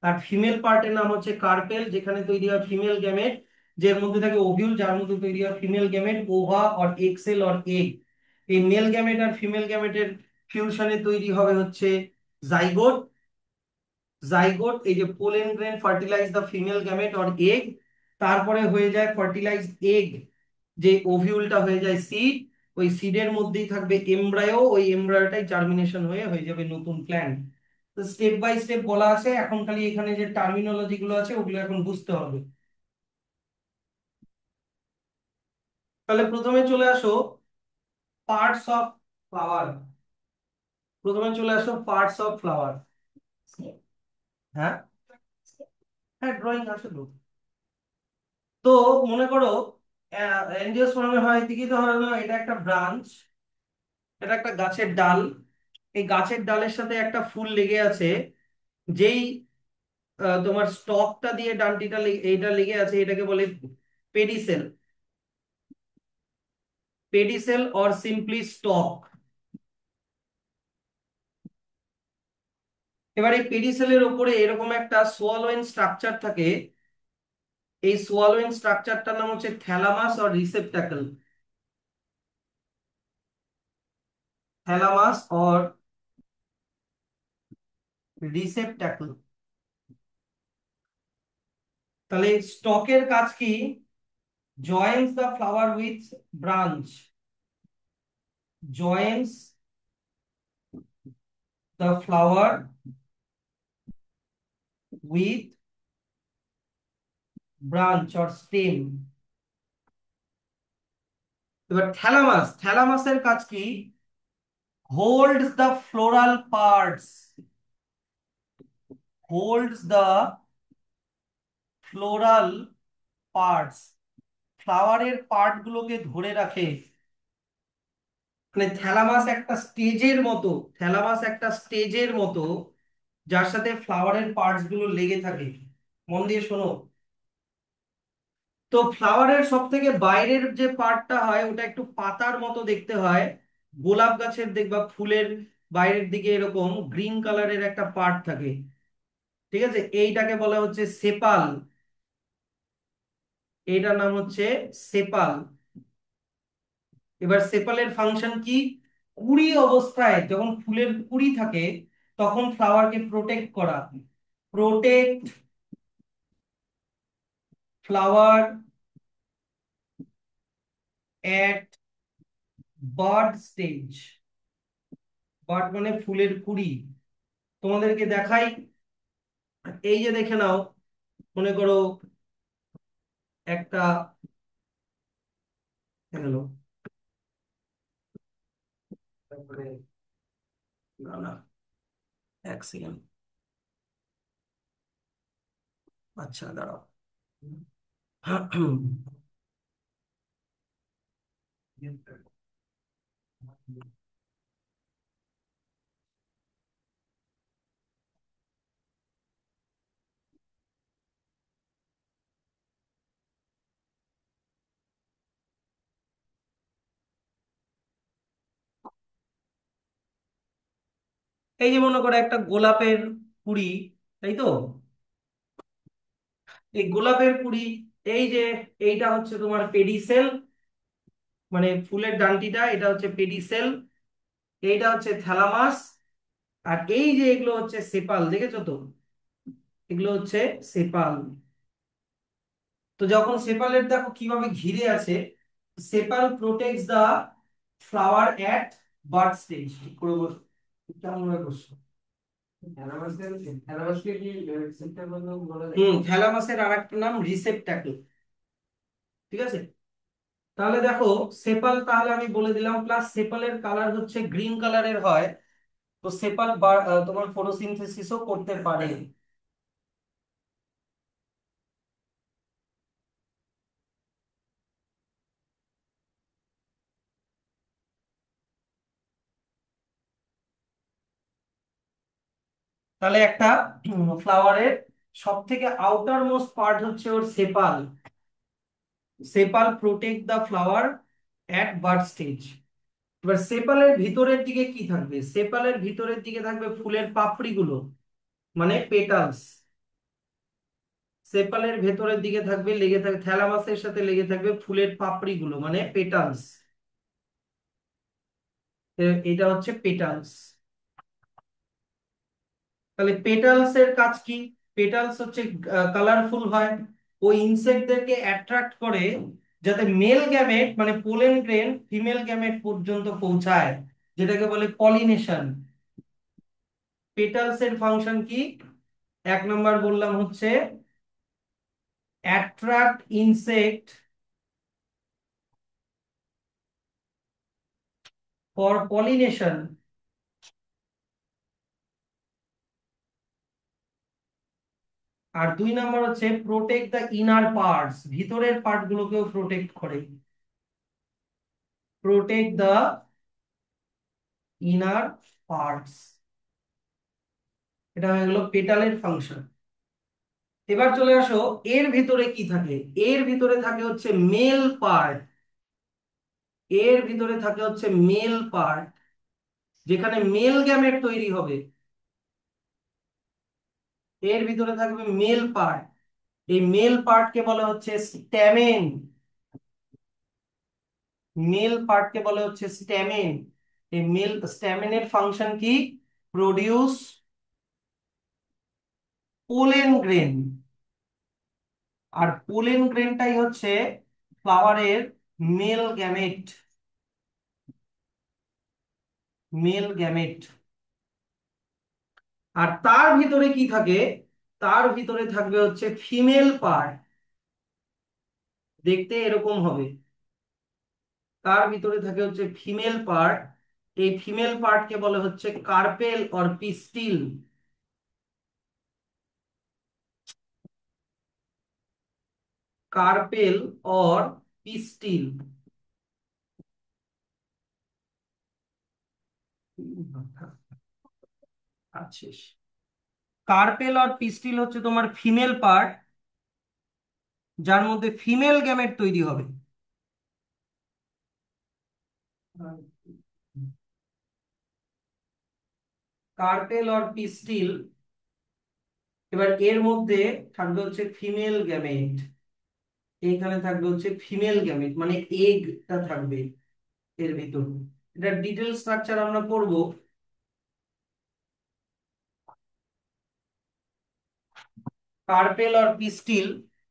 Speaker 1: আর ফিমেল পার্টের নাম হচ্ছে কার্পেল, যেখানে তৈরি হয় ফিমেল গ্যামেট, যার মধ্যে থাকে ওভিউল, যার মধ্যে তৈরি হয় female gamete, ova or excel or egg. এই মেল গ্যামেট আর ফিমেল গ্যামেটের ফিউশনে তৈরি হবে হচ্ছে জাইগোট। জাইগোট, এই যে pollen grain fertilize the female gamete or egg, তারপরে হয়ে যায় ফার্টিলাইজ এগ, যে ওভিউলটা হয়ে যায় সিড, ওই সিডের মধ্যেই থাকবে এমব্রায়ো, ওই এমব্রায়োটাই জার্মিনেশন হয়ে যাবে নতুন প্ল্যান্ট। তো স্টেপ বাই স্টেপ বলা আছে, এখন খালি এখানে যে টার্মিনোলজি গুলো আছে ওগুলো এখন বুঝতে হবে। তাহলে প্রথমে চলে আসো পার্টস অফ ফ্লাওয়ার, প্রথমে চলে আসো পার্টস অফ ফ্লাওয়ার। হ্যাঁ, হ্যাঁ ড্রয়িং আসে তো। তো মনে করো এনজিওস্পার্মে হয় এদিকে, তো হলো এটা একটা ব্রাঞ্চ, এটা একটা গাছের ডাল, এই গাছের ডালের সাথে একটা ফুল লেগে আছে, যেই তোমার স্টকটা দিয়ে ডান্টিটা এইটা লেগে আছে, এটাকে বলে pedicel, pedicel or simply stock. এবার এই পেডিসেলের উপরে এরকম একটা সোয়ালোইন স্ট্রাকচার থাকে, এই সোয়ালোইন স্ট্রাকচারটার নাম হচ্ছে থ্যালামাস অর রিসেপ্টাকল, থ্যালামাস অর রিসেপ্টাকল। তাহলে স্টকের কাজ কি, joins the flower with branch, joins the flower with branch or stem। এবার থ্যালামাসের কাজ কি, holds the floral parts, holds the floral parts, ফ্লাওয়ারের পার্ট গুলোকে ধরে রাখে। মানে থ্যালামাস একটা স্টেজের মতো যার সাথে ফ্লাওয়ারের পার্টস গুলো লেগে থাকে। মন দিয়ে শোনো। তো ফ্লাওয়ারের সব থেকে বাইরের যে পার্টটা হয় ওটা একটু পাতার মতো দেখতে হয়। গোলাপ গাছের দেখবা ফুলের বাইরের দিকে এরকম গ্রিন কালারের একটা পার্ট থাকে। ঠিক আছে, এইটাকে বলা হচ্ছে সেপাল। এইটার নাম হচ্ছে সেপাল। এবার সেপালের ফাংশন কি? কুড়ি অবস্থায় যখন ফুলের কুড়ি থাকে তখন ফ্লাওয়ারকে প্রোটেক্ট করা। প্রোটেক্ট ফ্লাওয়ার এট বার্ড স্টেজ। বার্ড মানে ফুলের কুড়ি। তোমাদেরকে দেখাই, এই যে দেখে নাও, মনে করো একটা গেল, তারপরে না না, এক সেকেন্ড, আচ্ছা দাঁড়াও। এই যে মনে করো একটা গোলাপের কুড়ি, তাই তো? এই গোলাপের কুড়ি, এই যে এইটা হচ্ছে তোমার পেডিসেল, মানে ফুলের ডান্টিটা, এটা হচ্ছে পেডিসেল, এইটা হচ্ছে থ্যালামাস, আর এই যে এগুলো হচ্ছে সেপাল, দেখেছো তো? এগুলো হচ্ছে সেপাল। তো যখন সেপালের দেখো কিভাবে ঘিরে আছে, সেপাল প্রোটেক্টস দা ফ্লাওয়ার এট বার্ড স্টেজ। ঠিক করে বসো, কেমন ভাবে বসছো?
Speaker 2: থ্যালামাসকে কি রিসেপ্টর বলা যায়?
Speaker 1: থ্যালামাসের আর একটা নাম রিসেপ্টাকল। ঠিক আছে, তাহলে দেখো সেপাল তাহলে আমি বলে দিলাম, প্লাস সেপালের কালার হচ্ছে গ্রিন কালারের হয়। তো সেপাল তোমার ফটোসিনথেসিসও করতে পারে। তাহলে একটা ফ্লাওয়ারের সব থেকে আউটার মোস্ট পার্ট হচ্ছে ওর সেপাল। সেপাল প্রোটেক্ট দা ফ্লাওয়ার এট বার্ড স্টেজ। এবার সেপালের ভিতরের দিকে কি থাকবে? সেপালের ভিতরের দিকে থাকবে ফুলের পাপড়িগুলো, মানে পেটালস। সেপালের ভেতরের দিকে থাকবে, লেগে থাকবে থ্যালামাসের সাথে লেগে থাকবে ফুলের পাপড়িগুলো, মানে পেটালস। এটা হচ্ছে পেটালস। তাহলে পেটালস এর কাজ কি? পেটালস হচ্ছে কালারফুল হয়, ও ইনসেক্টদেরকে অ্যাট্রাক্ট করে যাতে মেল গ্যামেট মানে পোলেন গ্রেন ফিমেল গ্যামেট পর্যন্ত পৌঁছায়, যেটাকে বলে পলিনেশন। পেটালস এর ফাংশন কি? এক নম্বর বললাম হচ্ছে অ্যাট্রাক্ট ইনসেক্ট ফর পলিনেশন। আর দুই নাম্বার হচ্ছে প্রোটেক্ট দ্য ইনার পার্টস, ভিতরের পার্ট গুলোকেও প্রোটেক্ট করে। প্রোটেক্ট দ্য ইনার পার্টস, এটা হয়ে গেল পেটালের ফাংশন। এবার চলে আসো, এর ভিতরে কি থাকে? এর ভিতরে থাকে হচ্ছে মেল পার্ট। এর ভিতরে থাকে হচ্ছে মেল পার্ট, যেখানে মেল গ্যামেট তৈরি হবে। এর ভিতরে থাকবে মেল পার্ট। এই মেল পার্টকে বলা হচ্ছে স্ট্যামেন। মেল পার্টকে বলা হচ্ছে স্ট্যামেন। এই মেল স্ট্যামেনের ফাংশন কি? Produce pollen grain. আর পোলেন গ্রেনটাই হচ্ছে ফ্লাওয়ারের মেল গ্যামেট। Male gamete. আর তার ভিতরে কি থাকে? তার ভিতরে থাকবে হচ্ছে ফিমেল পার্ট, দেখতে এরকম হবে। তার ভিতরে থাকে হচ্ছে ফিমেল পার্ট। এই ফিমেল পার্টকে বলে হচ্ছে carpel or pistil. Carpel or pistil. আছিস, কার্পেল অর পিস্টিল হচ্ছে তোমার ফিমেল পার্ট, যার মধ্যে ফিমেল গ্যামেট তৈরি হবে। কার্পেল অর পিস্টিল, এবার এর মধ্যে থাকবে হচ্ছে ফিমেল গ্যামেট, এইখানে থাকবে হচ্ছে ফিমেল গ্যামেট মানে এগটা থাকবে এর ভিতর। এটা ডিটেল স্ট্রাকচার আমরা পড়বো। কার্পেল অর পিস্টিল,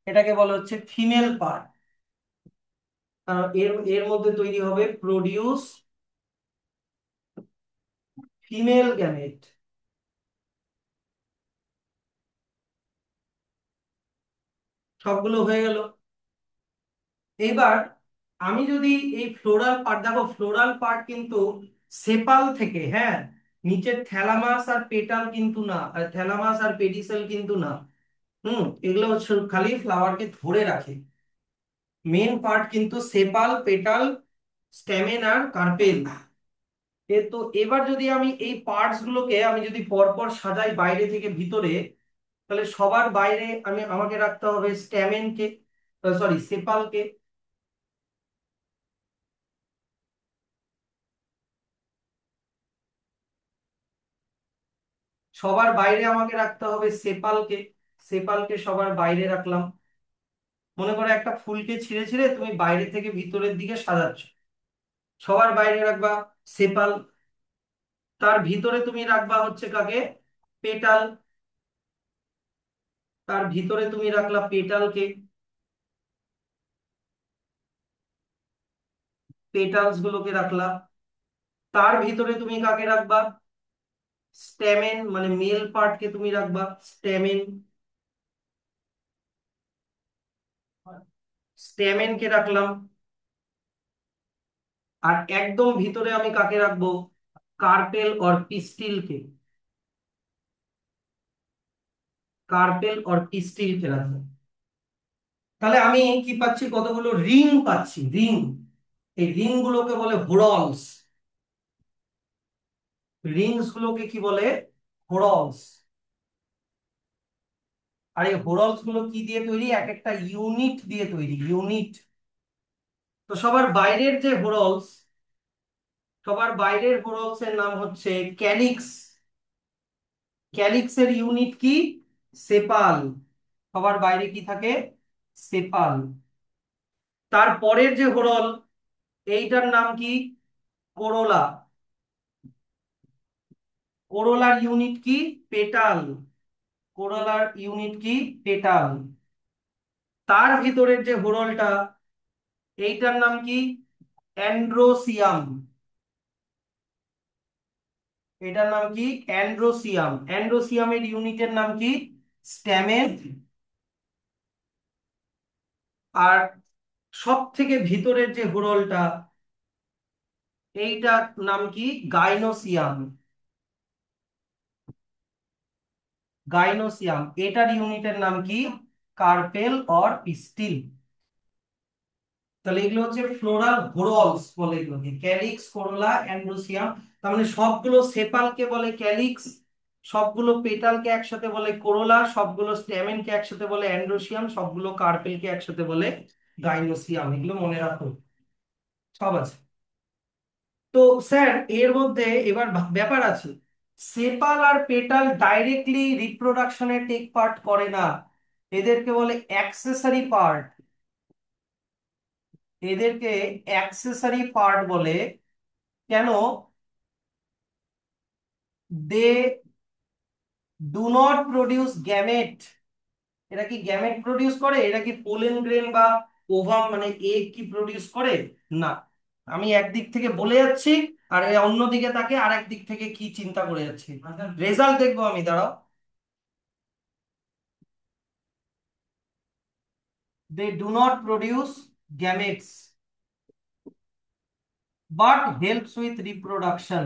Speaker 1: এটাকে বলা হচ্ছে ফিমেল পার্ট, কারণ এর এর মধ্যে তৈরি হবে প্রোডিউস ফিমেল গ্যামেট। সবগুলো হয়ে গেল। এবার আমি যদি এই ফ্লোরাল পার্ট, দেখো ফ্লোরাল পার্ট কিন্তু সেপাল থেকে, হ্যাঁ, নিচের থ্যালামাস আর পেটাল কিন্তু না, আর থ্যালামাস আর পেডিসেল কিন্তু না। এগুলো হচ্ছে খালি ফ্লাওয়ারকে ধরে রাখে। মেন পার্ট কিন্তু সেপাল, পেটাল, স্ট্যামেন আর কার্পেল। তো এবার যদি আমি এই পার্টস গুলোকে আমি যদি পরপর সাজাই বাইরে থেকে ভিতরে, তাহলে সবার বাইরে আমাকে রাখতে হবে স্ট্যামেনকে, সরি সেপালকে। সবার বাইরে আমাকে রাখতে হবে সেপালকে, সেপালকে সবার বাইরে রাখলাম। মনে করো একটা ফুলকে ছিঁড়ে ছিঁড়ে তুমি বাইরে থেকে ভিতরের দিকে সাজাচ্ছ, সবার বাইরে রাখবা সেপাল। তার ভিতরে তুমি রাখবা হচ্ছে কাকে, পেটাল, তার ভিতরে তুমি রাখলা পেটালকে, পেটালস গুলোকে রাখলা। তার ভিতরে তুমি কাকে রাখবা, স্টেমেন মানে মেল পার্টকে তুমি রাখবা স্টেমেন, স্টেমেনকে রাখলাম। আর একদম ভিতরে আমি কাকে রাখবো, কার্পেল অর পিস্টিলকে, কার্পেল অর পিস্টিলকে রাখবো। তাহলে আমি কি পাচ্ছি, কতগুলো রিং পাচ্ছি, রিং। এই রিং গুলোকে বলে হোরলস, রিংস গুলোকে কি বলে, হোরলস। আর এই হোরলস গুলো কি দিয়ে তৈরি, এক একটা ইউনিট দিয়ে তৈরি, ইউনিট। তো সবার বাইরের যে হোরলস, সবার বাইরের হোরলস এর নাম হচ্ছে ক্যালিক্স, ক্যালিক্সের ইউনিট কি, সেপাল। সবার বাইরে কি থাকে, সেপাল। তারপরের যে হোরল, এইটার নাম কি, কোরোলা, কোরোলার ইউনিট কি, পেটাল, কোরোলার ইউনিট কি, পেটাল। তার ভিতরের যে হোরলটা, এইটার নাম কি, অ্যান্ড্রোসিয়াম, এটার নাম কি, অ্যান্ড্রোসিয়াম। অ্যান্ড্রোসিয়ামের ইউনিটের নাম কি, স্ট্যামেন। আর সব থেকে ভিতরের যে হোরলটা, এইটার নাম কি, গাইনোসিয়াম, গাইনোসিয়াম। এটার ইউনিটের নাম কি, কার্পেল অর পিস্টিল। তাহলে এগুলো হচ্ছে ফ্লোরাল হোরলস বলে এগুলোকে, ক্যালিক্স, কোরোলা, অ্যান্ড্রোসিয়াম। তার মানে সবগুলো সেপালকে বলে ক্যালিক্স, সবগুলো পেটালকে একসাথে বলে কোরোলা, সবগুলো স্ট্যামেনকে একসাথে বলে অ্যান্ড্রোসিয়াম, সবগুলো কার্পেলকে একসাথে বলে গাইনোসিয়াম। এগুলো মনে রাখো, সব আছে। তো স্যার এর মধ্যে এবার ব্যাপার আছে, সেপাল আর পেটাল ডাইরেক্টলি রিপ্রোডাকশনে টেক পার্ট করে না, এদেরকে বলে অ্যাক্সেসরি পার্ট, এদেরকে অ্যাক্সেসরি পার্ট বলে। কেন, they do not produce gamete. এরা কি গ্যামেট প্রডিউস করে, এরা কি পোলেন গ্রেন বা ওভাম মানে এগ কি প্রডিউস করে, না। আমি একদিক থেকে বলে যাচ্ছি আর অন্যদিকে তাকে আর একদিক থেকে কি চিন্তা করে যাচ্ছি, রেজাল্ট দেখবো আমি, দাঁড়াও। They do not produce gametes but helps with reproduction,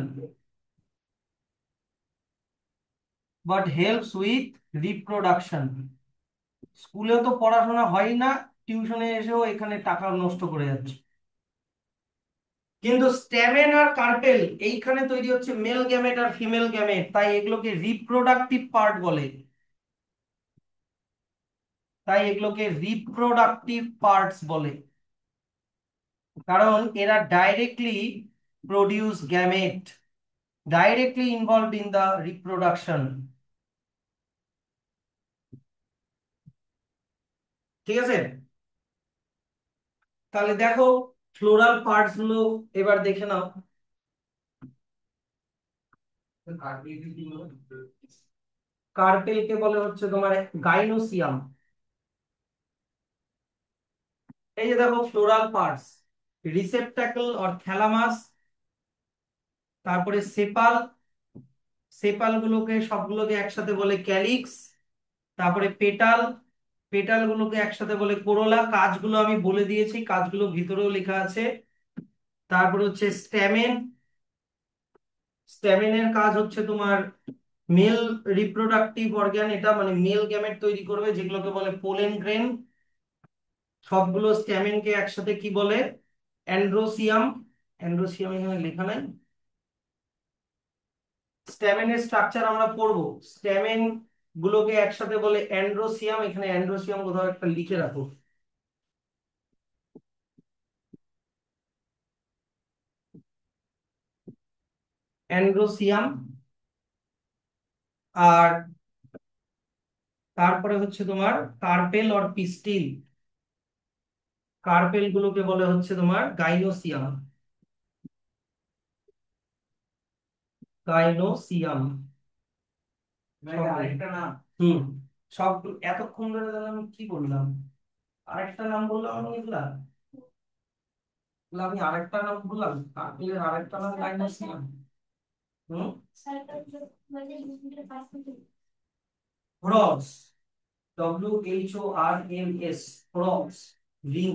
Speaker 1: but helps with reproduction. স্কুলে তো পড়াশোনা হয় না, টিউশনে এসেও এখানে টাকা নষ্ট করে যাচ্ছে। কিন্তু স্ট্যামেন আর কার্পেল এইখানে তৈরি হচ্ছে মেল গ্যামেট আর ফিমেল গ্যামেট, তাই এগুলোকে রিপ্রোডাক্টিভ পার্ট বলে। তাই এগুলোকে রিপ্রোডাক্টিভ পার্টস বলে, কারণ এরা directly produce gamete, directly involved in the reproduction. ঠিক আছে, তাহলে দেখো ফ্লোরাল পার্টস গুলো এবার দেখে নাও। কার্পেলকে বলে হচ্ছে তোমার গাইনোসিয়াম। এই যে দেখো ফ্লোরাল পার্টস, রিসেপটাকল অর থ্যালামাস, তারপরে সেপাল, সেপাল গুলোকে সবগুলোকে একসাথে বলে ক্যালিক্স, তারপরে পেটাল, পেটাল গুলোকে একসাথে বলে কোরোলা। কাজগুলো আমি বলে দিয়েছি, কাজগুলো ভিতরেও লেখা আছে। তারপরে হচ্ছে স্ট্যামেন, স্ট্যামেনের কাজ হচ্ছে তোমার মেল রিপ্রোডাক্টিভ অর্গান, এটা মানে মেল গ্যামেট তৈরি করবে যেগুলোকে বলে পোলেন গ্রেন। সবগুলো স্ট্যামেনকে একসাথে কি বলে? অ্যান্ড্রোসিয়াম। অ্যান্ড্রোসিয়াম এখানে লেখা নাই। স্ট্যামেনের স্ট্রাকচার আমরা পড়বো, স্ট্যামেন গুলোকে একসাথে বলে অ্যান্ড্রোসিয়াম। এখানে অ্যান্ড্রোসিয়াম কোথাও একটা লিখে রাখো, অ্যান্ড্রোসিয়াম। আর তারপরে হচ্ছে তোমার কার্পেল অর পিস্টিল, কার্পেল গুলোকে বলে হচ্ছে তোমার গাইনোসিয়াম, গাইনোসিয়াম।
Speaker 2: আরেকটা নাম।
Speaker 1: হুম, সব এতক্ষণ ধরে তাহলে আমি কি বললাম? আরেকটা নাম বললাম আমি এগুলা, আমি আরেকটা নাম বললাম, কার্পেলের আরেকটা নাম গাইনোসিয়াম। হুম, হ্রস্ব, WHORMS, হ্রস্ব, রিং।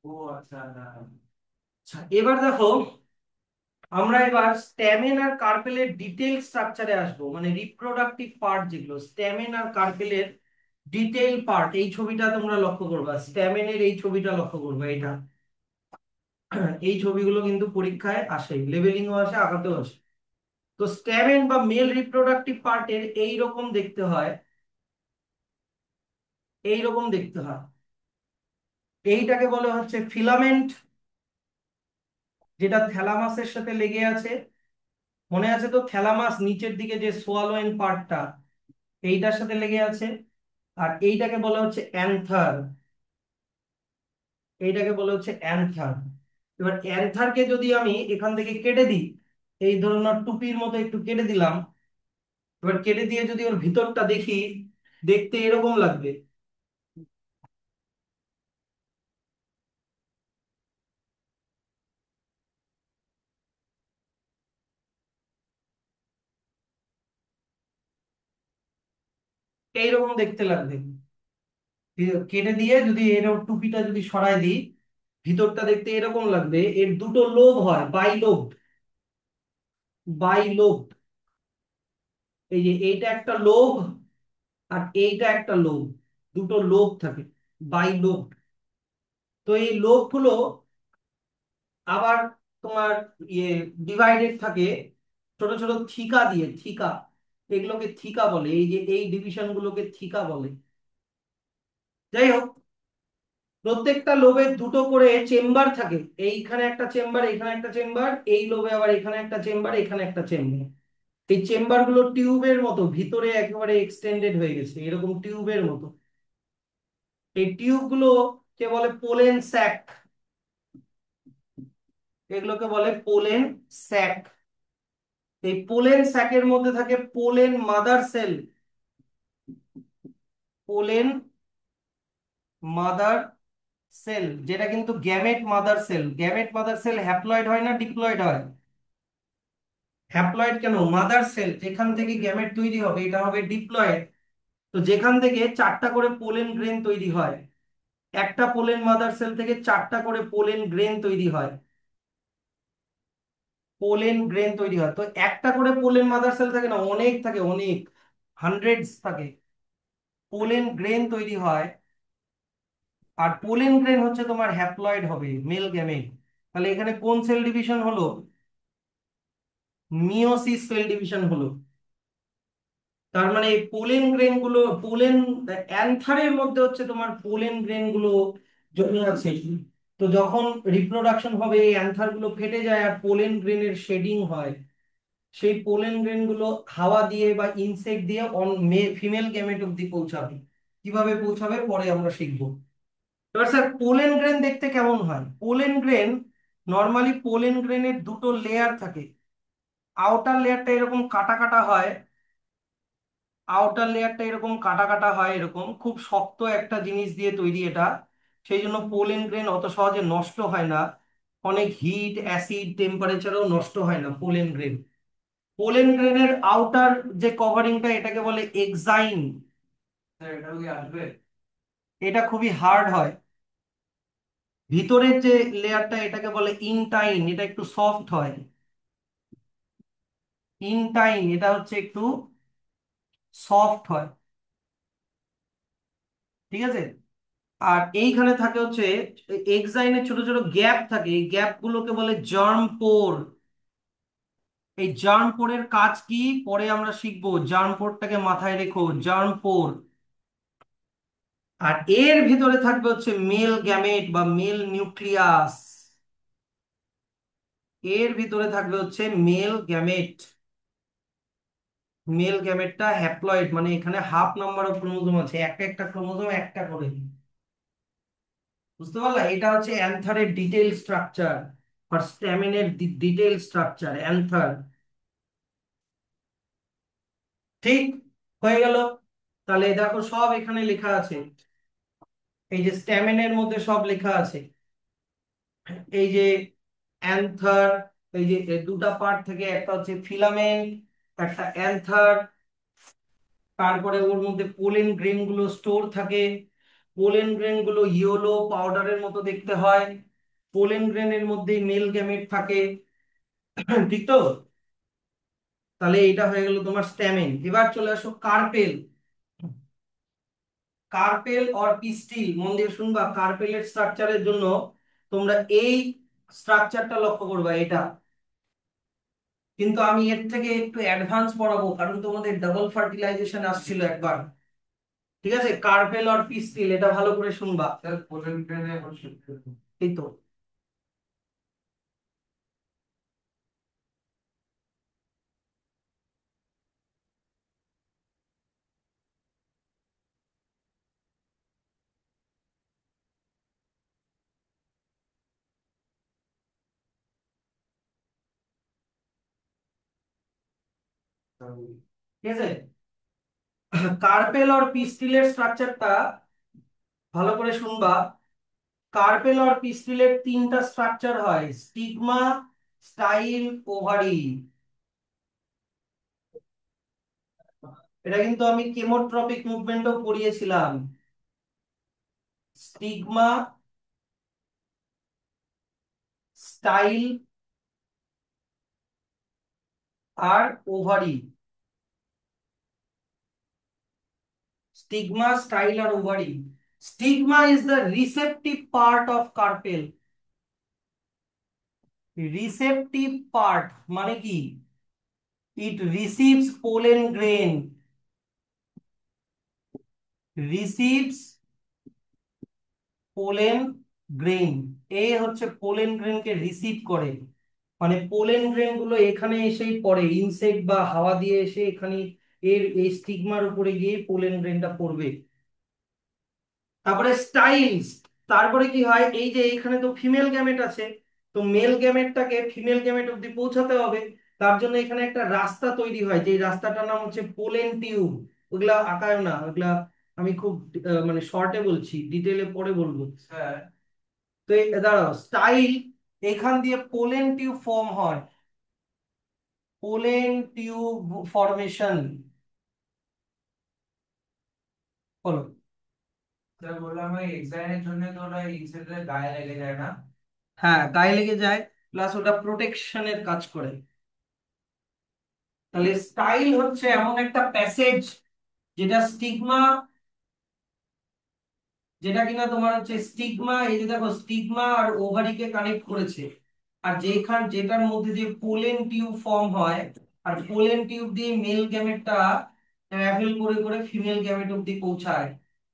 Speaker 2: ও আচ্ছা, হ্যাঁ।
Speaker 1: আচ্ছা, এবার দেখো আমরা এবার স্ট্যামেন আর কার্পেলের ডিটেইল স্ট্রাকচারে আসবো, মানে রিপ্রোডাক্টিভ পার্ট যেগুলো স্ট্যামেন আর কার্পেলের ডিটেইল পার্ট। এই ছবিটা তোমরা লক্ষ্য করবা, স্ট্যামেনের এই ছবিটা লক্ষ্য করবা, এটা এই ছবিগুলো কিন্তু পরীক্ষায় আসে, লেভেলিংও আসে, আঁকাতেও আসে। তো স্ট্যামেন বা মেল রিপ্রোডাক্টিভ পার্টের এই রকম দেখতে হয়, এই রকম দেখতে হয়। এইটাকে বলে হচ্ছে ফিলামেন্ট, যেটা থ্যালামাসের সাথে লেগে আছে। মনে আছে তো, থ্যালামাস নিচের দিকে যে সোয়ালোয়েন পার্টটা, এইটার সাথে লেগে আছে। আর এইটাকে বলা হচ্ছে অ্যান্থার, এইটাকে বলা হচ্ছে অ্যান্থার। এবার অ্যান্থারকে যদি আমি এখান থেকে কেটে দিই, এই ধরনের টুপির মতো একটু কেটে দিলাম, এবার কেটে দিয়ে যদি ওর ভিতরটা দেখি, দেখতে এরকম লাগবে। এইরকম দেখতে লাগবে। কেটে দিয়ে যদি এরকম টুপিটা যদি সরাই দিই, ভিতরটা দেখতে এরকম লাগবে। এর দুটো লোব হয়, বাইলোব, বাইলোব। এই যে এইটা একটা লোব, আর এইটা একটা লোব, দুটো লোব থাকে, বাইলোব। তো এই লোব গুলো আবার তোমার ইয়ে ডিভাইডেড থাকে ছোট ছোট থিকা দিয়ে, থিকা। এগুলোকে থিকা বলে, এই যে এই ডিভিশন গুলোকে থিকা বলে। যাই হোক, প্রত্যেকটা লোবের দুটো করে চেম্বার থাকে, এইখানে একটা চেম্বার, এখানে একটা চেম্বার, এই লোবে আবার এখানে একটা চেম্বার, এখানে একটা চেম্বার। এই চেম্বার গুলো টিউবের মতো ভিতরে একেবারে এক্সটেন্ডেড হয়ে গেছে, এরকম টিউবের মতো। এই টিউব গুলো কে বলে পোলেন স্যাক, এগুলোকে বলে পোলেন স্যাক। এই পোলেন স্যাকের মধ্যে থাকে pollen mother sell, pollen mother sell, যেটা কিন্তু gamete mother sell. Gamete mother sell haploid হয় না ডিপ্লয়েড হয়? হ্যাপ্লয়েড কেন? মাদার সেল যেখান থেকে গ্যামেট তৈরি হবে এটা হবে ডিপ্লয়েড। তো যেখান থেকে চারটা করে পোলেন গ্রেন তৈরি হয়, একটা পোলেন মাদার সেল থেকে চারটা করে পোলেন গ্রেন তৈরি হয়, পোলেন গ্রেন তৈরি হয়। তো একটা করে পোলেন মাদার সেল থাকে না, অনেক থাকে, অনেক হান্ড্রেডস থাকে। পোলেন গ্রেন তৈরি হয়, আর পোলেন গ্রেন হচ্ছে তোমার হ্যাপ্লয়েড হবে, মেল গ্যামেট। তাহলে এখানে কোন সেল ডিভিশন হলো? মিওসিস সেল ডিভিশন হলো। তার মানে এই পোলেন গ্রেন গুলো, পোলেন অ্যান্থারের মধ্যে হচ্ছে তোমার পোলেন গ্রেন গুলো জমে আছে। তো যখন রিপ্রোডাকশন হবে এই অ্যান্থার গুলো ফেটে যায় আর পোলেন গ্রেনের শেডিং হয়। সেই পোলেন গ্রেন গুলো হাওয়া দিয়ে বা ইনসেক্ট দিয়ে ফিমেল গ্যামেট অব্দি পৌঁছাবে। কিভাবে পৌঁছাবে পরে আমরা শিখবো। এবার স্যার পোলেন গ্রেন দেখতে কেমন হয়? পোলেন গ্রেন, নর্মালি পোলেন গ্রেনের দুটো লেয়ার থাকে। আউটার লেয়ারটা এরকম কাটা কাটা হয়, আউটার লেয়ারটা এরকম কাটা কাটা হয়, এরকম খুব শক্ত একটা জিনিস দিয়ে তৈরি এটা। সেই জন্য পোলেন গ্রেন অত সহজে নষ্ট হয় না। অনেক হিট, অ্যাসিড, টেম্পারেচারেও নষ্ট হয় না পোলেন গ্রেন। পোলেন গ্রেনের আউটার যে কভারিংটা এটাকে বলে এক্সাইন।
Speaker 2: স্যার এটাও কি আসবে?
Speaker 1: এটা খুবই হার্ড হয়। ভিতরের যে লেয়ারটা এটাকে বলে ইনটাইন, এটা একটু সফট হয়। ইনটাইন এটা হচ্ছে একটু সফট হয়। ঠিক আছে। আর এইখানে থাকে হচ্ছে এক্সাইনে ছোট ছোট গ্যাপ থাকে, এই গ্যাপ গুলোকে বলে জার্ম পোর। এই জার্ম পোরের কাজ কি পরে আমরা শিখবো, জার্ম পোরটাকে মাথায় রেখো, জার্ম পোর। আর এর ভিতরে থাকবে হচ্ছে মেল গ্যামেট বা মেল নিউক্লিয়াস। এর ভিতরে থাকবে হচ্ছে মেল গ্যামেট। মেল গ্যামেটটা হ্যাপ্লয়েড, মানে এখানে হাফ নাম্বার অফ ক্রোমোজোম আছে, একটা একটা ক্রোমোজোম একটা করে। বুঝতে পারলা? এটা হচ্ছে অ্যান্থারের ডিটেইল স্ট্রাকচার, আর স্ট্যামিনের ডিটেইল স্ট্রাকচার অ্যান্থার। ঠিক হয়ে গেল। তাহলে দেখো সব এখানে লেখা আছে, এই যে স্ট্যামিনের মধ্যে সব লেখা আছে। এই যে অ্যান্থার, এই যে এর দুটা পার্ট থেকে, একটা হচ্ছে ফিলামেন্ট, একটা অ্যান্থার। তারপরে ওর মধ্যে পোলেন গ্রেন গুলো স্টোর থাকে। পোলেন গ্রেন গুলো ইয়েলো পাউডারের মতো দেখতে হয়। পোলেন গ্রেনের মধ্যে মেল গ্যামেট থাকে। ঠিক তো? তাহলে এটা হয়ে গেল তোমার স্ট্যামেন। এবার চলে আসো কার্পেল। কার্পেল অর পিস্টিল, মন দিয়ে শুনবা, কার্পেলের স্ট্রাকচারের জন্য তোমরা এই স্ট্রাকচারটা লক্ষ্য করবা, এটা। কিন্তু আমি এর থেকে একটু অ্যাডভান্স পড়াবো, কারণ তোমাদের ডাবল ফার্টিলাইজেশন আসছিল একবার। ঠিক আছে, কার্পেল অর পিস্টিল এটা ভালো করে শুনবা।
Speaker 2: স্যার পোলেন গ্রেনে এখন শিখতে হবে।
Speaker 1: এই তো। ঠিক আছে, কার্পেল অর পিস্টিলের স্ট্রাকচারটা ভালো করে শুনবা। কার্পেল অর পিস্টিলের তিনটা স্ট্রাকচার হয়: স্টিগমা, স্টাইল, ওভারি। এটা কিন্তু আমি কেমোট্রপিক মুভমেন্টও পড়িয়েছিলাম। স্টিগমা, স্টাইল আর ওভারি। স্টিগমা, স্টাইল আর ovary. Stigma is the receptive part of carpel. Receptive part মানে কি? It receives pollen grain, receives pollen grain. এ হচ্ছে পোলেন গ্রেনকে রিসিভ করে, মানে পোলেন গ্রেন গুলো এখানে এসেই পড়ে, ইনসেক্ট বা হাওয়া দিয়ে এসে এখানে এর এই স্টিগমার উপরে গিয়ে পোলেন গ্রেনটা পড়বে। তারপরে স্টাইলস। তারপরে কি হয়, এই যে এইখানে তো ফিমেল গ্যামেট আছে, তো মেল গ্যামেটটাকে ফিমেল গ্যামেট অব্দি পৌঁছাতে হবে। তার জন্য এখানে একটা রাস্তা তৈরি হয়, যে রাস্তাটার নাম হচ্ছে পোলেন টিউব। ওগুলা আঁকায় না, ওগুলা আমি খুব মানে শর্টে বলছি, ডিটেলে পরে বলবো।
Speaker 2: স্যার
Speaker 1: তো এই দাঁড়াও, স্টাইল, এখান দিয়ে পোলেন টিউব ফর্ম হয়, পোলেন টিউব ফর্মেশন। বলো।
Speaker 2: স্যার বললাম ওই এক্সাইনের জন্য তো ওটা ইনসেক্টের গায়ে লেগে যায় না?
Speaker 1: হ্যাঁ, গায়ে লেগে যায়, প্লাস ওটা প্রোটেকশনের কাজ করে। তাহলে স্টাইল হচ্ছে এমন একটা প্যাসেজ যেটা স্টিগমা যেটা কিনা তোমার হচ্ছে স্টিগমা, এই যে দেখো স্টিগমা আর ওভারিকে কানেক্ট করেছে। আর যেটার মধ্যে দিয়ে পোলেন টিউব ফর্ম হয়, আর পোলেন টিউব দিয়ে মেল গ্যামেটটা ট্রাভেল করে করে ফিমেল গ্যামেট অব্দি পৌঁছায়।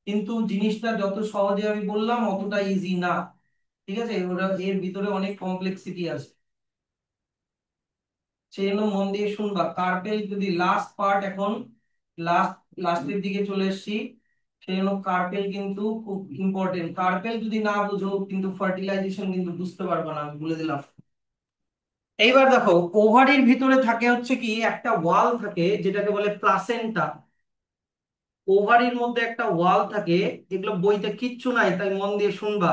Speaker 1: কিন্তু জিনিসটা যত সহজে আমি বললাম অতটা ইজি না, ঠিক আছে, ওরা এর ভিতরে অনেক কমপ্লেক্সিটি আছে। সেই জন্য মন দিয়ে শুনবা। কার্পেল যদি লাস্ট পার্ট, এখন লাস্ট লাস্টের দিকে চলে এসেছি, সেই জন্য কার্পেল কিন্তু খুব ইম্পর্টেন্ট। কার্পেল যদি না বুঝো কিন্তু ফার্টিলাইজেশন কিন্তু বুঝতে পারবে না, আমি বলে দিলাম। এইবার দেখো, ওভারির ভিতরে থাকে হচ্ছে কি একটা ওয়াল থাকে যেটাকে বলে প্লাসেন্টা। ওভারির মধ্যে একটা ওয়াল থাকে, এগুলো বইতে কিচ্ছু নাই, তাই মন দিয়ে শুনবা।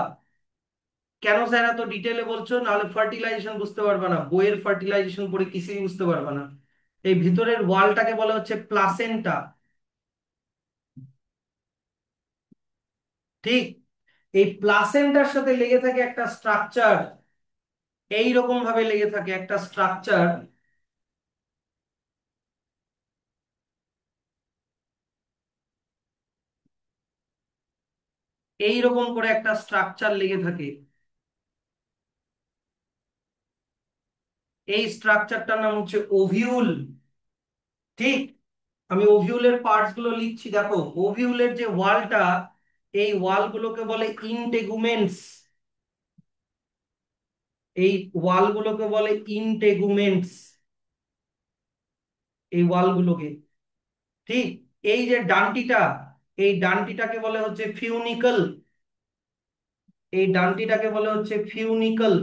Speaker 1: কেন স্যার এত ডিটেলে বলছো, নাহলে ফার্টিলাইজেশন বুঝতে পারবে না, বইয়ের ফার্টিলাইজেশন পড়ে কিছুই বুঝতে পারবে না। এই ভিতরের ওয়ালটাকে বলা হচ্ছে প্লাসেন্টা, ঠিক। এই প্লাসেন্টার সাথে লেগে থাকে একটা স্ট্রাকচার, এই রকম ভাবে লেগে থাকে একটা স্ট্রাকচার। এই রকম করে একটা স্ট্রাকচার লেগে থাকে। এই স্ট্রাকচারটার নাম হচ্ছে ওভিউল, ঠিক। আমি ওভিউলের পার্টস গুলো লিখছি, দেখো ওভিউলের যে ওয়ালটা, এই ওয়াল গুলোকে বলে ইনটেগুমেন্টস। এই ওয়াল গুলোকে বলে ইনটেগুমেন্টস, এই ওয়াল গুলোকে, ঠিক। এই যে ডান্টিটা, এই ডান্টিটাকে বলে হচ্ছে ফিউনিকল, এই ডান্টিটাকে বলে হচ্ছে ফিউনিকল।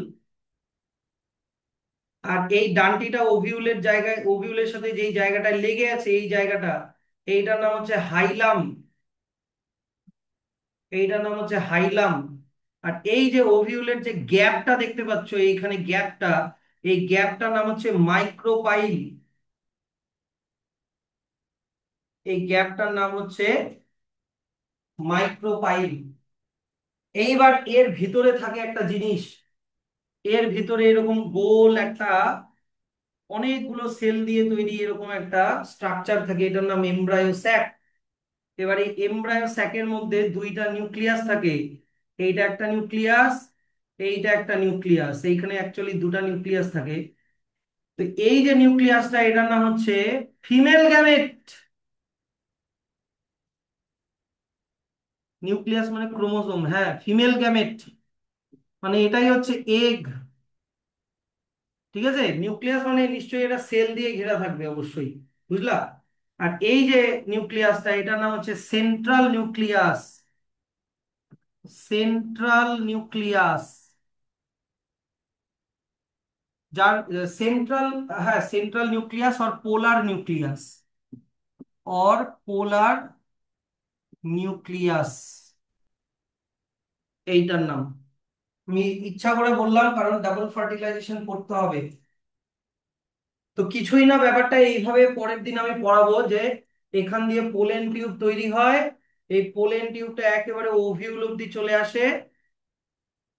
Speaker 1: আর এই ডান্টিটা ওভিউলের জায়গায়, ওভিউলের সাথে যেই জায়গাটা লেগে আছে এই জায়গাটা, এইটার নাম হচ্ছে হাইলাম, এইটার নাম হচ্ছে হাইলাম। আর এই যে ওভিউলের যে গ্যাপটা দেখতে পাচ্ছ এইখানে গ্যাপটা, এই গ্যাপটার নাম হচ্ছে মাইক্রোপাইল, এই গ্যাপটার নাম হচ্ছে মাইক্রোপাইল। এইবার এর ভিতরে থাকে একটা জিনিস, এর ভিতরে এরকম গোল একটা, অনেকগুলো সেল দিয়ে তৈরি এরকম একটা স্ট্রাকচার থাকে, এটার নাম এমব্রায়ো স্যাক। এবার এই এমব্রায়ো স্যাকের মধ্যে দুইটা নিউক্লিয়াস থাকে, এইটা একটা নিউক্লিয়াস, এইটা একটা নিউক্লিয়াস, এইখানে অ্যাকচুয়ালি দুটা নিউক্লিয়াস থাকে। তো এই যে নিউক্লিয়াসটা, এটার নাম হচ্ছে ফিমেল গ্যামেট। নিউক্লিয়াস মানে ক্রোমোজোম, হ্যাঁ, ফিমেল গ্যামেট মানে এটাই হচ্ছে এগ, ঠিক আছে। নিউক্লিয়াস মানে নিশ্চয়ই এটা সেল দিয়ে ঘেরা থাকবে অবশ্যই, বুঝলা। আর এই যে নিউক্লিয়াসটা, এটার নাম হচ্ছে সেন্ট্রাল নিউক্লিয়াস, সেন্ট্রাল নিউক্লিয়াস, যার সেন্ট্রাল, হ্যাঁ সেন্ট্রাল নিউক্লিয়াস और পোলার নিউক্লিয়াস, और পোলার নিউক্লিয়াস, এইটার নাম। আমি ইচ্ছা করে বললাম কারণ ডাবল ফার্টিলাইজেশন করতে হবে। তো কিছুই না, ব্যাপারটা এইভাবে পরের দিন আমি পড়াবো যে এখান দিয়ে পোলেন টিউব তৈরি হয়, এই পোলেন টিউবটা একেবারে ওভিউল অব্দি চলে আসে,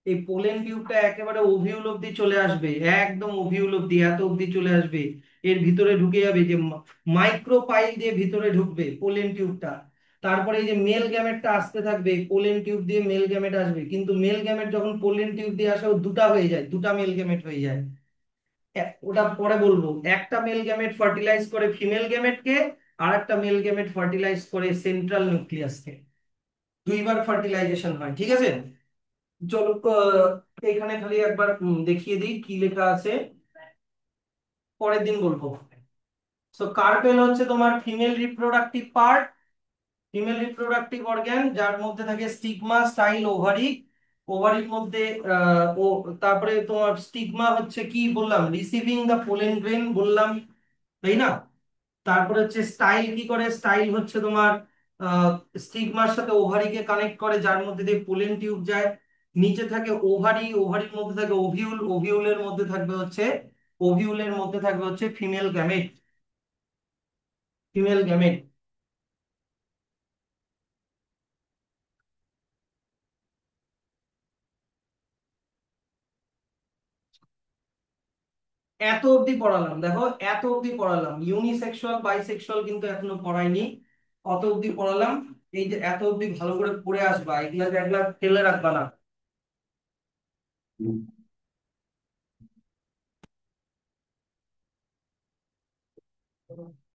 Speaker 1: এই পোলেন টিউবটা একেবারে ওভিউল অব্দি চলে আসবে, একদম ওভিউল অব্দি এত অব্দি চলে আসবে। এর ভিতরে ঢুকে যাবে যে মাইক্রোপাইল দিয়ে ভিতরে ঢুকবে পোলেন টিউবটা। তারপরে এই যে মেল গ্যামেটটা আসতে থাকবে, পোলেন টিউব দিয়ে মেল গ্যামেট আসবে, কিন্তু মেল গ্যামেট যখন পোলেন টিউব দিয়ে আসে ও দুটা হয়ে যায়, দুটা মেল গ্যামেট হয়ে যায়। ওটা পরে বলবো। একটা মেল গ্যামেট ফার্টিলাইজ করে ফিমেল গ্যামেটকে, আর একটা মেল গ্যামেট ফার্টিলাইজ করে সেন্ট্রাল নিউক্লিয়াসকে, দুইবার ফার্টিলাইজেশন হয়, ঠিক আছে। চলো এখানে খালি একবার দেখিয়ে দিই কি লেখা আছে, পরের দিন বলবো। সো কার্পেল হচ্ছে তোমার female reproductive part, female reproductive organ, যার মধ্যে থাকে স্টিগমা, স্টাইল, ওভারি। ওভারির মধ্যে ও, তারপরে তোমার স্টিগমা হচ্ছে কি বললাম, রিসিভিং দ্য পোলেন গ্রেন বললাম, তাই না। তারপরে হচ্ছে স্টাইল কি করে, স্টাইল হচ্ছে তোমার স্টিগমার সাথে ওভারিকে কানেক্ট করে, যার মধ্যে দিয়ে পোলেন টিউব যায়। নিচে থাকে ওভারি, ওভারির মধ্যে থাকে ওভিউল, ওভিউলের মধ্যে থাকবে হচ্ছে, ওভিউলের মধ্যে থাকবে হচ্ছে ফিমেল গ্যামেট, ফিমেল গ্যামেট। এত অবধি পড়ালাম, দেখো এত অবধি পড়ালাম, ইউনিসেক্সুয়াল বাইসেক্সুয়াল কিন্তু এখনো পড়াইনি, অত অবধি পড়ালাম। এই যে এত অব্দি ভালো করে পড়ে আসবা, এগুলাকে একলা ফেলে রাখবা না।